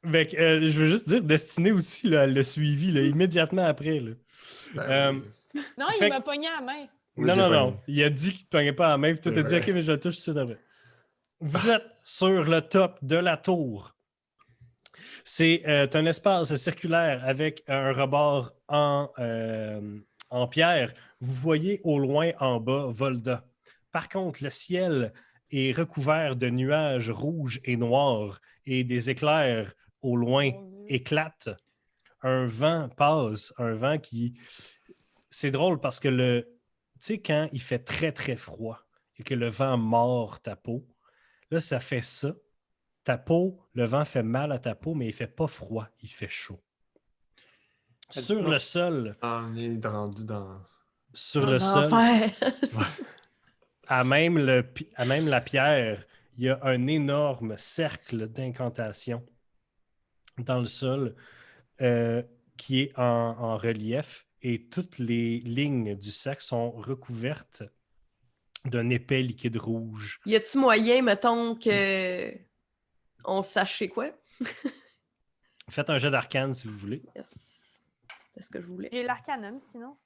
Je veux juste dire, Destiné aussi, là, elle l'a suivi là, immédiatement après. Là. Ben oui. Non, Fait il que- m'a pogné à la main. Oui, non, j'ai non, pas non. aimé. Il a dit qu'il ne te pognait pas à la main, puis toi, C'est t'as dit, vrai. OK, mais je le touche tout de suite après. Vous êtes sur le top de la tour. C'est un espace circulaire avec un rebord en pierre. Vous voyez au loin en bas Volda. Par contre, le ciel est recouvert de nuages rouges et noirs et des éclairs au loin Mon Dieu. éclatent. Un vent passe, un vent qui... C'est drôle parce que tu sais, quand il fait très, très froid et que le vent mord ta peau, là, ça fait ça. Ta peau, le vent fait mal à ta peau, mais il fait pas froid, il fait chaud. Ça dit Sur pas. le sol, On est rendu dans... sur En le sol, enfer. à même la pierre, il y a un énorme cercle d'incantation dans le sol qui est en relief et toutes les lignes du cercle sont recouvertes d'un épais liquide rouge. Y a-tu moyen, mettons, que on sache c'est quoi? Faites un jet d'arcane si vous voulez. Yes. C'était ce que je voulais. J'ai l'arcanum, sinon.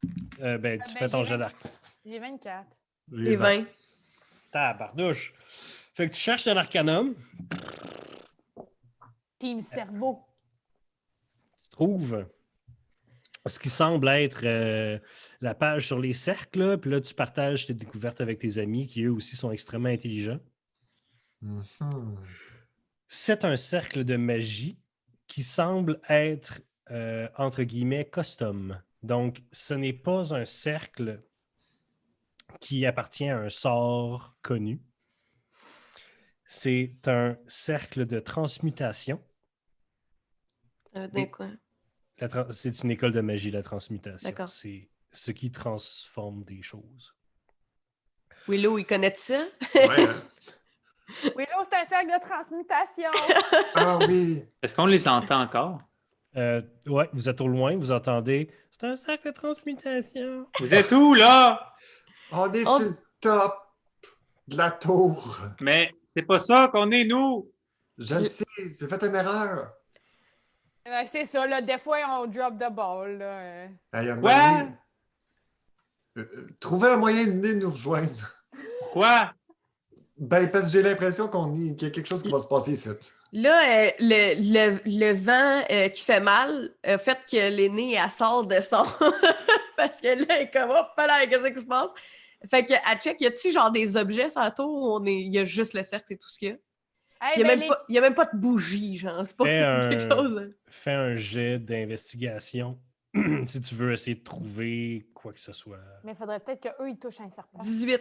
Tu ben, fais ton j'ai jet 20. d'arcane. J'ai 24. Les 20. Tabardouche. Fait que tu cherches un arcanum, Team cerveau. tu trouves ce qui semble être la page sur les cercles, là, puis là, tu partages tes découvertes avec tes amis qui, eux aussi, sont extrêmement intelligents. Mhm. C'est un cercle de magie qui semble être, entre guillemets, custom. Donc, ce n'est pas un cercle qui appartient à un sort connu. C'est un cercle de transmutation. Ça veut dire quoi? C'est une école de magie, la transmutation. D'accord. C'est ce qui transforme des choses. Willow, il connaît ça? Ouais, hein? Willow, c'est un cercle de transmutation. Ah oui! Est-ce qu'on les entend encore? Ouais, vous êtes au loin, vous entendez. C'est un cercle de transmutation. Vous êtes où, là? On est On- sur le top de la tour. Mais c'est pas ça qu'on est, nous! Je le sais, j'ai fait une erreur. Ben, c'est ça, là. Des fois, on drop the ball, là. Hey, un moment Quoi? donné, trouvez un moyen de venir nous rejoindre. Quoi? Ben, parce que j'ai l'impression qu'il y a quelque chose qui va se passer ici. Là, le vent qui fait mal a fait que l'aîné, elle sort de son. Parce que là, elle est comme, hop là, qu'est-ce qui se passe? Fait que, à check, y a-tu genre des objets sur la tour où il y a juste le cercle, c'est tout ce qu'il y a? Hey, Il y a, ben, même pas, y a même pas de bougie, genre, c'est pas quelque chose. Fais un jet d'investigation si tu veux essayer de trouver quoi que ce soit. Mais il faudrait peut-être qu'eux, ils touchent un serpent. 18.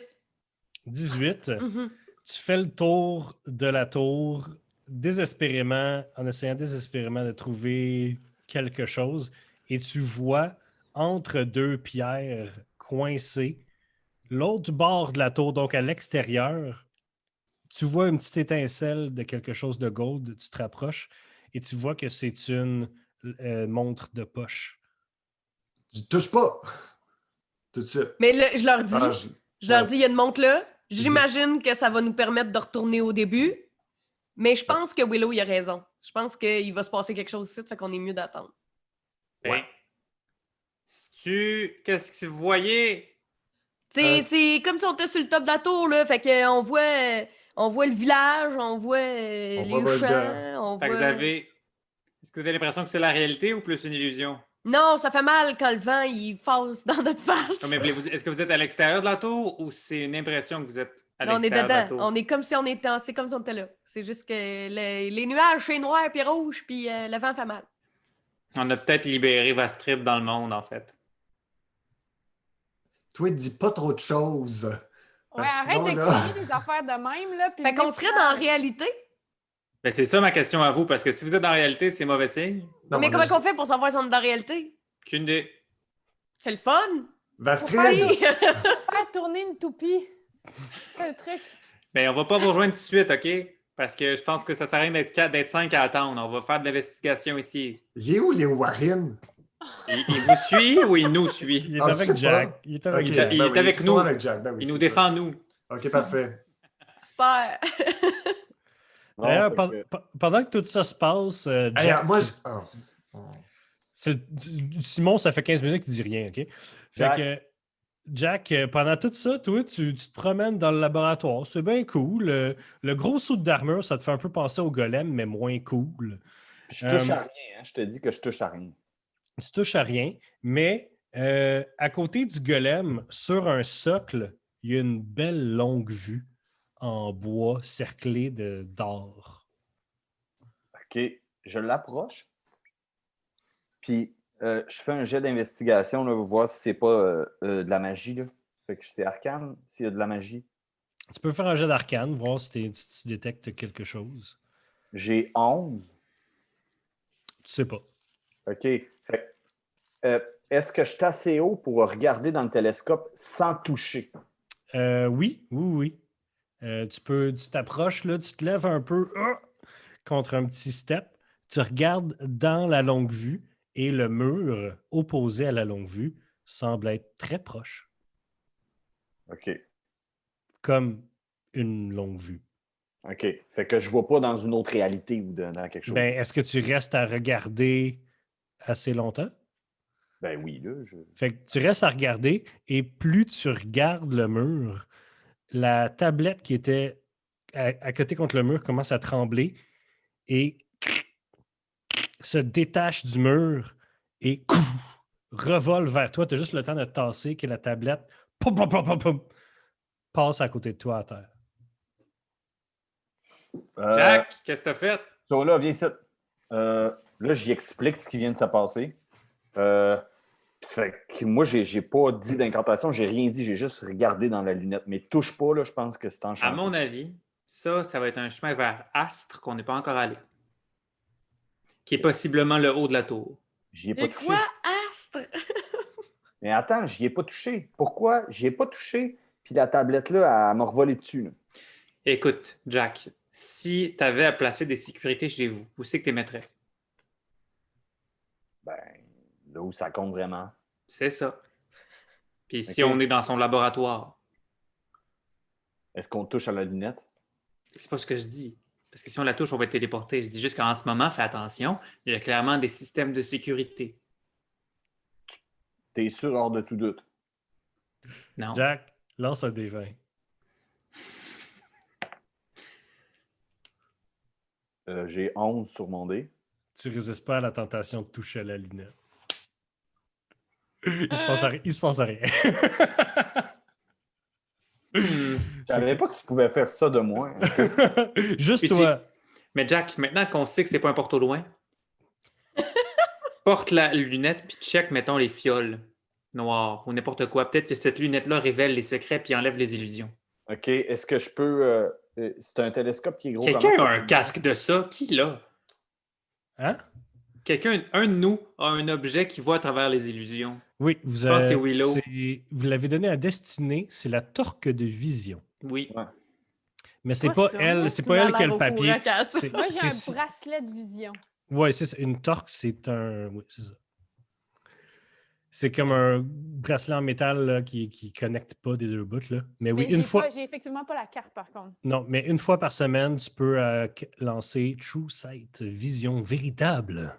18. Mhm. Tu fais le tour de la tour désespérément, en essayant désespérément de trouver quelque chose, et tu vois entre deux pierres coincées, l'autre bord de la tour, donc à l'extérieur, tu vois une petite étincelle de quelque chose de gold, tu te rapproches, et tu vois que c'est une montre de poche. Je touche pas! Tout de suite. Mais là, je leur dis, Ah, je leur ouais. dis, il y a une montre là. J'imagine que ça va nous permettre de retourner au début. Mais je pense que Willow, il a raison. Je pense qu'il va se passer quelque chose ici, fait qu'on est mieux d'attendre. Ouais. Qu'est-ce que vous voyez? C'est comme si on était sur le top de la tour, là. Fait qu'on voit le village, on voit On les voit Volga. champs, on Fait que voit... Est-ce que vous avez l'impression que c'est la réalité ou plus une illusion? Non, ça fait mal quand le vent, il passe dans notre face. Non, mais est-ce que vous êtes à l'extérieur de la tour ou c'est une impression que vous êtes à Non, on est l'extérieur de la dedans. tour? On est comme si on était, c'est comme si on était là. C'est juste que les nuages, c'est noir puis rouge, puis le vent fait mal. On a peut-être libéré Vastrid dans le monde, en fait. Toi, dis pas trop de choses. Ouais, Parce que arrête sinon, de là- crier des affaires de même, là. puis Fait qu'on le serait dans la réalité. Ben, c'est ça ma question à vous, parce que si vous êtes dans la réalité, c'est mauvais signe. Non, mais on a comment juste- qu'on fait pour savoir si on est dans la réalité? Qu'une des. C'est le fun! Vastrid! Oui! faire tourner une toupie. C'est le truc. Ben, on va pas vous rejoindre tout de suite, OK? Parce que je pense que ça sert à rien d'être 5 à attendre. On va faire de l'investigation ici. Il est où, les Warren? Il vous suit ou il nous suit? Il est Ah, je sais avec Jack. pas. Il est avec Ok, Jack. Il ben est oui, avec ils sont nous. avec Jack, ben oui, Il nous c'est défend, ça. nous. OK, parfait. Super! D'ailleurs, Non, fait que- pendant que tout ça se passe, Hey, Jack, moi, oh. Simon, ça fait 15 minutes qu'il dit rien, OK? Fait Jack. que, Jack, pendant tout ça, toi, tu te promènes dans le laboratoire. C'est bien cool. Le gros saut d'armure, ça te fait un peu penser au golem, mais moins cool. Je touche à rien, hein. Je te dis que je touche à rien. Tu touches à rien, mais à côté du golem, sur un socle, il y a une belle longue vue en bois cerclée d'or. OK, je l'approche. Puis, je fais un jet d'investigation là, pour voir si c'est pas de la magie. Là. Fait que c'est arcane, s'il y a de la magie. Tu peux faire un jet d'arcane, voir si tu détectes quelque chose. J'ai 11. Tu sais pas. OK. Fait est-ce que je suis assez haut pour regarder dans le télescope sans toucher? Oui. Tu t'approches, là, tu te lèves un peu contre un petit step. Tu regardes dans la longue vue et le mur opposé à la longue vue semble être très proche, OK. comme une longue vue. OK. Fait que je vois pas dans une autre réalité ou dans quelque chose. Ben, est-ce que tu restes à regarder assez longtemps? Ben oui, là. Fait que tu restes à regarder et plus tu regardes le mur, la tablette qui était à côté contre le mur commence à trembler et se détache du mur et revole vers toi. Tu as juste le temps de te tasser que la tablette pom, pom, pom, pom, pom, passe à côté de toi à terre. Jack, qu'est-ce que t'as fait? So, là, viens ici. Là, j'y explique ce qui vient de se passer. Fait que moi, j'ai pas dit d'incantation, j'ai rien dit, j'ai juste regardé dans la lunette. Mais touche pas, là, je pense que c'est enchanté. À mon avis, ça va être un chemin vers Astre qu'on n'est pas encore allé. Qui est possiblement le haut de la tour. J'y ai pas Et touché. quoi, Astre? Mais attends, j'y ai pas touché. Pourquoi? J'y ai pas touché. Puis la tablette-là, elle m'a revolé dessus. Là. Écoute, Jack, si tu avais à placer des sécurités chez vous, où c'est que tu les mettrais? Ben, là où ça compte vraiment. C'est ça. Puis si Ok. on est dans son laboratoire, Est-ce qu'on touche à la lunette? c'est pas ce que je dis. Parce que si on la touche, on va être téléporté. Je dis juste qu'en ce moment, fais attention, il y a clairement des systèmes de sécurité. T'es sûr hors de tout doute. Non. Jack, lance un des 20. J'ai 11 sur mon dé. Tu résistes pas à la tentation de toucher à la lunette. Il se passe rien. Je savais pas que tu pouvais faire ça de moi. Juste Puis toi. Mais Jack, maintenant qu'on sait que c'est pas un porte au loin, porte la lunette puis check, mettons, les fioles noires ou n'importe quoi. Peut-être que cette lunette-là révèle les secrets puis enlève les illusions. OK, est-ce que je peux... c'est un télescope qui est gros. Quelqu'un comment a ça? un casque de ça? Qui l'a? Hein? Un de nous a un objet qui voit à travers les illusions. Oui, pense que c'est Willow. vous l'avez donné à Destinée, c'est la torque de vision. Oui. Ouais. Mais c'est Quoi, pas ça? elle, c'est Tu pas m'as elle qui a l'air le au papier. courant, Cass. C'est- Moi, j'ai c'est- un bracelet de vision. Ouais, c'est ça. Une torque, c'est un. Oui, c'est ça. C'est comme un bracelet en métal là, qui connecte pas des deux bouts. Là. Mais oui, Mais une j'ai fois. pas- j'ai effectivement pas la carte, par contre. Non, mais une fois par semaine, tu peux lancer True Sight, vision véritable.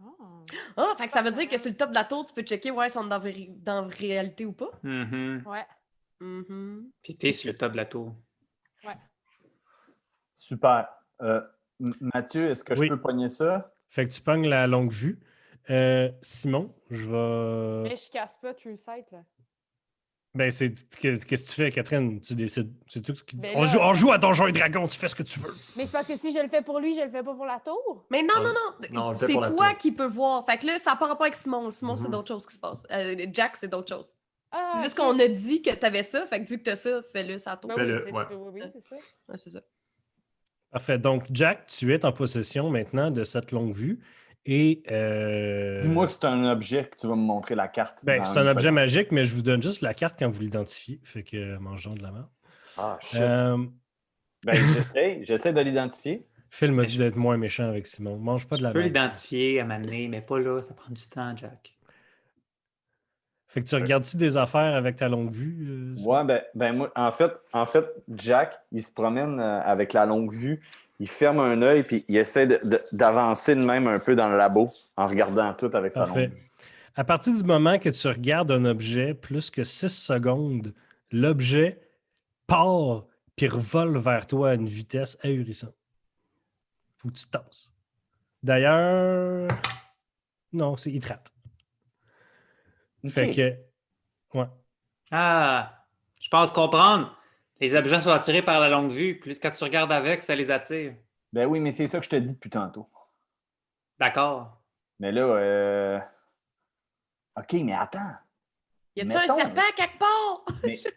Oh. Ah, fait que ça veut dire que sur le top de la tour, tu peux checker ouais, si on est dans réalité ou pas. Mhm. Ouais. Mhm. Puis t'es sur le top de la tour. Super. Mathieu, est-ce que Oui. je peux pogner ça? Fait que tu pognes la longue vue. Simon, je vais. Mais je casse pas True Sight, là. Ben, qu'est-ce que tu fais, Catherine? Tu décides. C'est tout. Ben On là- joue à Donjons et Dragons, tu fais ce que tu veux. Mais c'est parce que si je le fais pour lui, je le fais pas pour la tour. Mais non, Non, non. on le fait C'est pour la toi tour. qui peux voir. Fait que là, ça n'a pas rapport avec Simon. Simon, c'est Mhm. d'autres choses qui se passent. Jack, c'est d'autres choses. Ah, C'est juste ok. qu'on a dit que t'avais ça, fait que vu que t'as ça, fais-le, ça tourne. Ben oui, Fais-le, c'est ouais. ça, oui, c'est ça. Ouais, c'est ça. Parfait. Donc, Jack, tu es en possession maintenant de cette longue vue. Et Dis-moi que c'est un objet que tu vas me montrer la carte. ben, dans c'est un une objet seconde. magique, mais je vous donne juste la carte quand vous l'identifiez. Fait que mangeons de la merde. Ah, shit. Ben, J'essaie de l'identifier. Phil m'a Mais dit je- d'être moins méchant avec Simon. Mange pas de Je la peux merde. Simon. l'identifier à m'amener, mais pas là, ça prend du temps, Jack. Fait que tu regardes-tu des affaires avec ta longue vue? Simon? Ouais, moi, en fait, Jack, il se promène avec la longue vue. Il ferme un œil puis il essaie d'avancer de même un peu dans le labo en regardant tout avec sa longue Parfait. vue. À partir du moment que tu regardes un objet plus que 6 secondes, l'objet part puis revole vers toi à une vitesse ahurissante. Faut que tu te tasses. D'ailleurs, non, il te rate. OK. Fait que, ouais. Ah, je pense comprendre. Les objets sont attirés par la longue vue. Plus quand tu regardes avec, ça les attire. Ben oui, mais c'est ça que je te dis depuis tantôt. D'accord. Mais là, OK, mais attends. Y a-tu Mettons, un serpent quelque part? Mais- Je sais pas.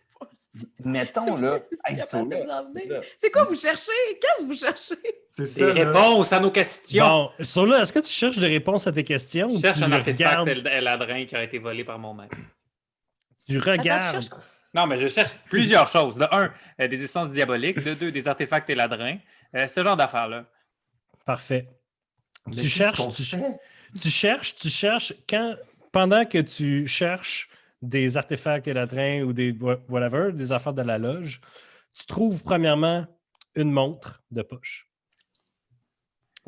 Mettons, là. Hey, Capable de Sola, vous en venir. Sola. C'est quoi vous cherchez? Qu'est-ce que vous cherchez? C'est Des ça, là. réponses à nos questions. Bon, Sola, est-ce que tu cherches des réponses à tes questions Je ou cherche tu un le artefact regardes? Eladrin qui a été volé par mon maître. Tu Attends, tu regardes. cherches quoi? Non, mais je cherche plusieurs choses. De un, des essences diaboliques. De deux, des artefacts Eladrin. Ce genre d'affaires-là. Parfait. Mais Tu qu'est-ce cherches, qu'on fait? tu cherches pendant que tu cherches des artefacts élatrins ou des whatever, des affaires de la loge, tu trouves premièrement une montre de poche.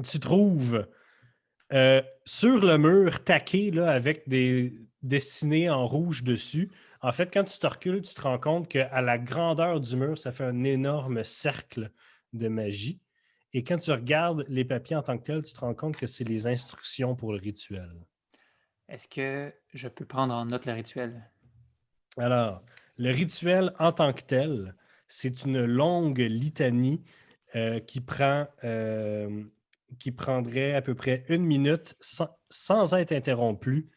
Tu trouves sur le mur taqué là, avec des dessinées en rouge dessus. En fait, quand tu te recules, tu te rends compte qu'à la grandeur du mur, ça fait un énorme cercle de magie. Et quand tu regardes les papiers en tant que tels, tu te rends compte que c'est les instructions pour le rituel. Est-ce que je peux prendre en note le rituel? Alors, le rituel en tant que tel, c'est une longue litanie qui prendrait à peu près 1 minute sans être interrompu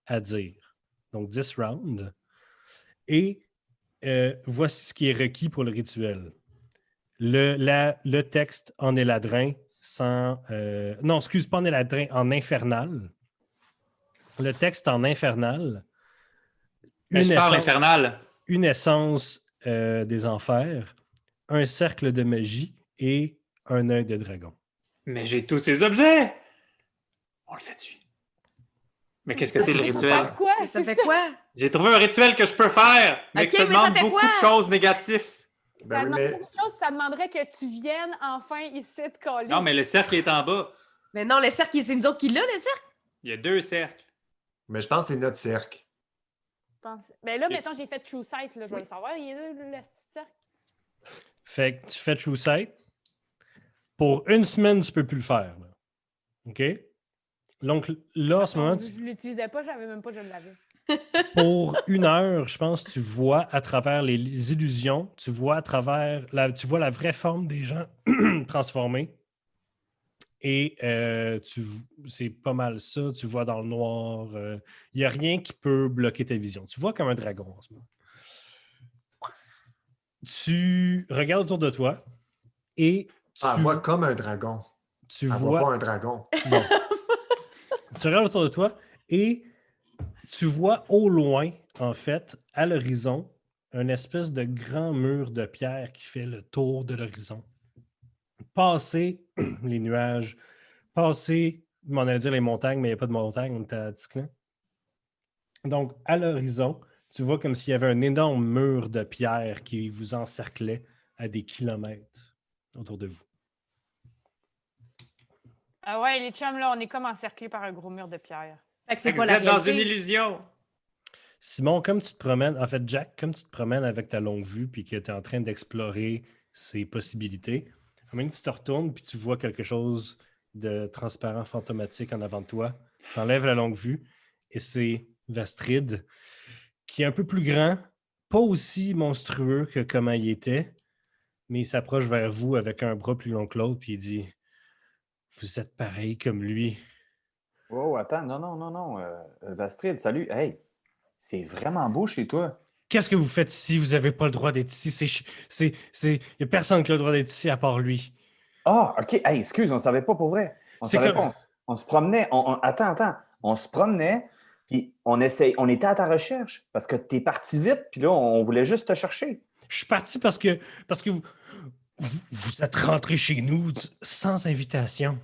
à dire. Donc, 10 rounds. Et voici ce qui est requis pour le rituel. Le texte en éladrin sans... non, excuse, pas en éladrin, en infernal. Le texte en infernal. Je parle infernal. Une essence des enfers, un cercle de magie et un œil de dragon. Mais j'ai tous ces objets! On le fait dessus. Mais qu'est-ce que c'est le Ça rituel? fait quoi? Ça C'est fait quoi? J'ai trouvé un rituel que je peux faire, mais Ok, que ça mais ça demande fait beaucoup quoi? de choses négatives. Ça Ben oui, demande mais beaucoup de choses, puis ça demanderait que tu viennes enfin ici te coller. Non, mais le cercle est en bas. Mais non, le cercle, c'est nous autres qui l'a, le cercle. Il y a 2 cercles. je pense que c'est notre cercle. Mais là, mettons, j'ai fait True Sight, là, je vais le savoir. Il est là, le cercle. Fait que tu fais True Sight. Pour 1 semaine, tu ne peux plus le faire. Là. OK? Donc là, en ce moment, Je l'utilisais pas, je savais même pas que je l'avais. pour 1 heure, je pense, tu vois à travers les illusions, tu vois tu vois la vraie forme des gens transformés. Et c'est pas mal ça, tu vois dans le noir. Il n'y a rien qui peut bloquer ta vision. Tu vois comme un dragon en ce moment. Tu regardes autour de toi et Ah, moi, comme un dragon. tu Elle vois. voit pas un dragon. Bon. Tu regardes autour de toi et tu vois au loin, en fait, à l'horizon, une espèce de grand mur de pierre qui fait le tour de l'horizon. Passer les nuages, passer, je m'en allais dire les montagnes, mais il n'y a pas de montagne, on est à Ticlin. Donc, à l'horizon, tu vois comme s'il y avait un énorme mur de pierre qui vous encerclait à des kilomètres autour de vous. Ah ouais, les chums, là, on est comme encerclés par un gros mur de pierre. Fait que c'est Vous pas la êtes dans réalité. une illusion. Simon, comme tu te promènes, en fait, Jack, comme tu te promènes avec ta longue vue puis que tu es en train d'explorer ces possibilités, à un moment donné, tu te retournes puis tu vois quelque chose de transparent, fantomatique en avant de toi. Tu enlèves la longue vue et c'est Vastrid qui est un peu plus grand, pas aussi monstrueux que comment il était, mais il s'approche vers vous avec un bras plus long que l'autre puis il dit « Vous êtes pareil comme lui. » Oh, attends, non. Vastrid, salut. Hey, c'est vraiment beau chez toi. Qu'est-ce que vous faites ici? Vous n'avez pas le droit d'être ici. Il n'y a personne qui a le droit d'être ici à part lui. Ah, OK. Hey, excuse, on ne savait pas pour vrai. On C'est savait comme- pas. On se promenait. Attends. On se promenait, puis on était à ta recherche parce que tu es parti vite, puis là, on voulait juste te chercher. Je suis parti parce que vous êtes rentré chez nous sans invitation.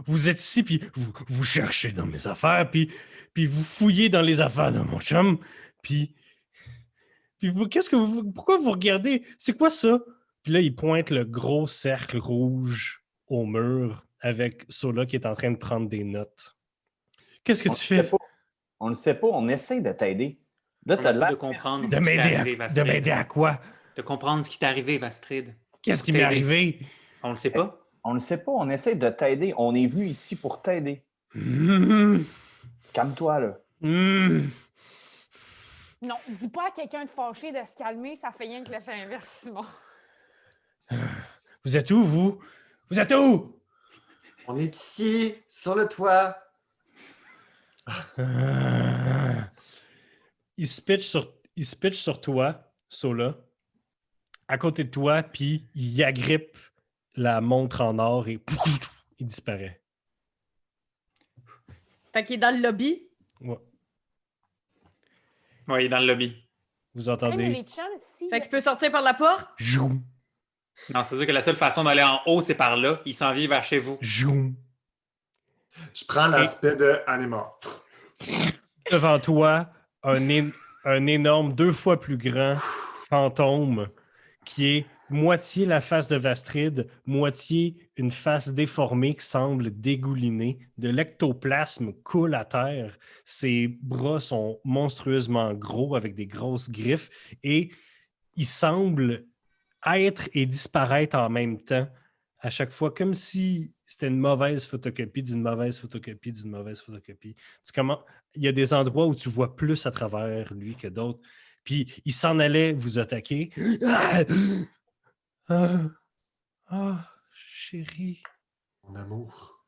Vous êtes ici, puis vous cherchez dans mes affaires, puis vous fouillez dans les affaires de mon chum, puis pourquoi vous regardez? C'est quoi ça? Puis là, il pointe le gros cercle rouge au mur avec Sola qui est en train de prendre des notes. Qu'est-ce que On tu le sait fais? pas. On le sait pas. On essaie de t'aider. Là, On t'as essaie l'air. de comprendre De ce qui t'est m'aider arrivé, de Vastrid. m'aider à quoi? De comprendre ce qui t'est arrivé, Vastrid. Qu'est-ce qui m'est T'aider. arrivé? On le sait pas. On le sait pas. On essaie de t'aider. On est venu ici pour t'aider. Mmh, Calme-toi, là. mmh. Non, dis pas à quelqu'un de fâché de se calmer, ça fait rien que l'effet inverse, Simon. Vous êtes où, vous? Vous êtes où? On est ici, sur le toit. Il se pitch sur toi, Sola, à côté de toi, puis il agrippe la montre en or et il disparaît. Fait qu'il est dans le lobby. Ouais. Oui, il est dans le lobby. Vous Hey, mais entendez? les chums, si. Fait qu'il peut sortir par la porte. Joum, Non, c'est-à-dire que la seule façon d'aller en haut, c'est par là. Il s'en vient vers chez vous. joum. Je prends l'aspect de Anima. Devant toi, un énorme, 2 fois plus grand fantôme qui est moitié la face de Vastrid, moitié une face déformée qui semble dégoulinée. De l'ectoplasme coule à terre. Ses bras sont monstrueusement gros avec des grosses griffes et il semble être et disparaître en même temps à chaque fois, comme si c'était une mauvaise photocopie d'une mauvaise photocopie d'une mauvaise photocopie. Il y a des endroits où tu vois plus à travers lui que d'autres. Puis il s'en allait vous attaquer. Chérie. Mon amour.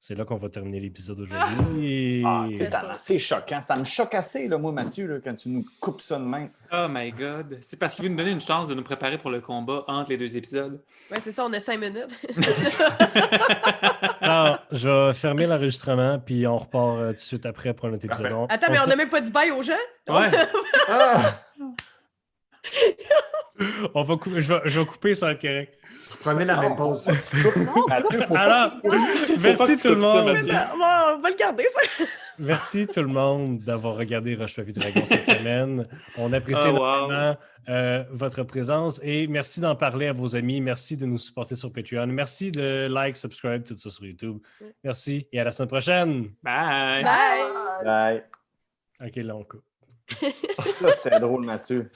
C'est là qu'on va terminer l'épisode aujourd'hui. Ah, c'est ça. c'est choquant. Ça me choque assez, là, moi, Mathieu, là, quand tu nous coupes ça de main. Oh my God. C'est parce qu'il veut nous donner une chance de nous préparer pour le combat entre les 2 épisodes. Ouais, c'est ça, on a 5 minutes. Alors, je vais fermer l'enregistrement, puis on repart tout de suite après pour notre épisode. Parfait. Attends, mais on n'a même pas dit bye aux gens? Ouais. Ah! Je vais couper sans être correct. Prenez la même pause. Mathieu, faut Alors, pas merci que tu tout le coupes ça, monde. Mathieu. On va le garder, c'est pas Merci tout le monde d'avoir regardé Roche Papier Dragon cette semaine. On apprécie Oh, wow. énormément votre présence et merci d'en parler à vos amis. Merci de nous supporter sur Patreon. Merci de like, subscribe, tout ça sur YouTube. Merci et à la semaine prochaine. Bye. Bye! Bye. OK, là, on coupe. Ça, c'était drôle, Mathieu.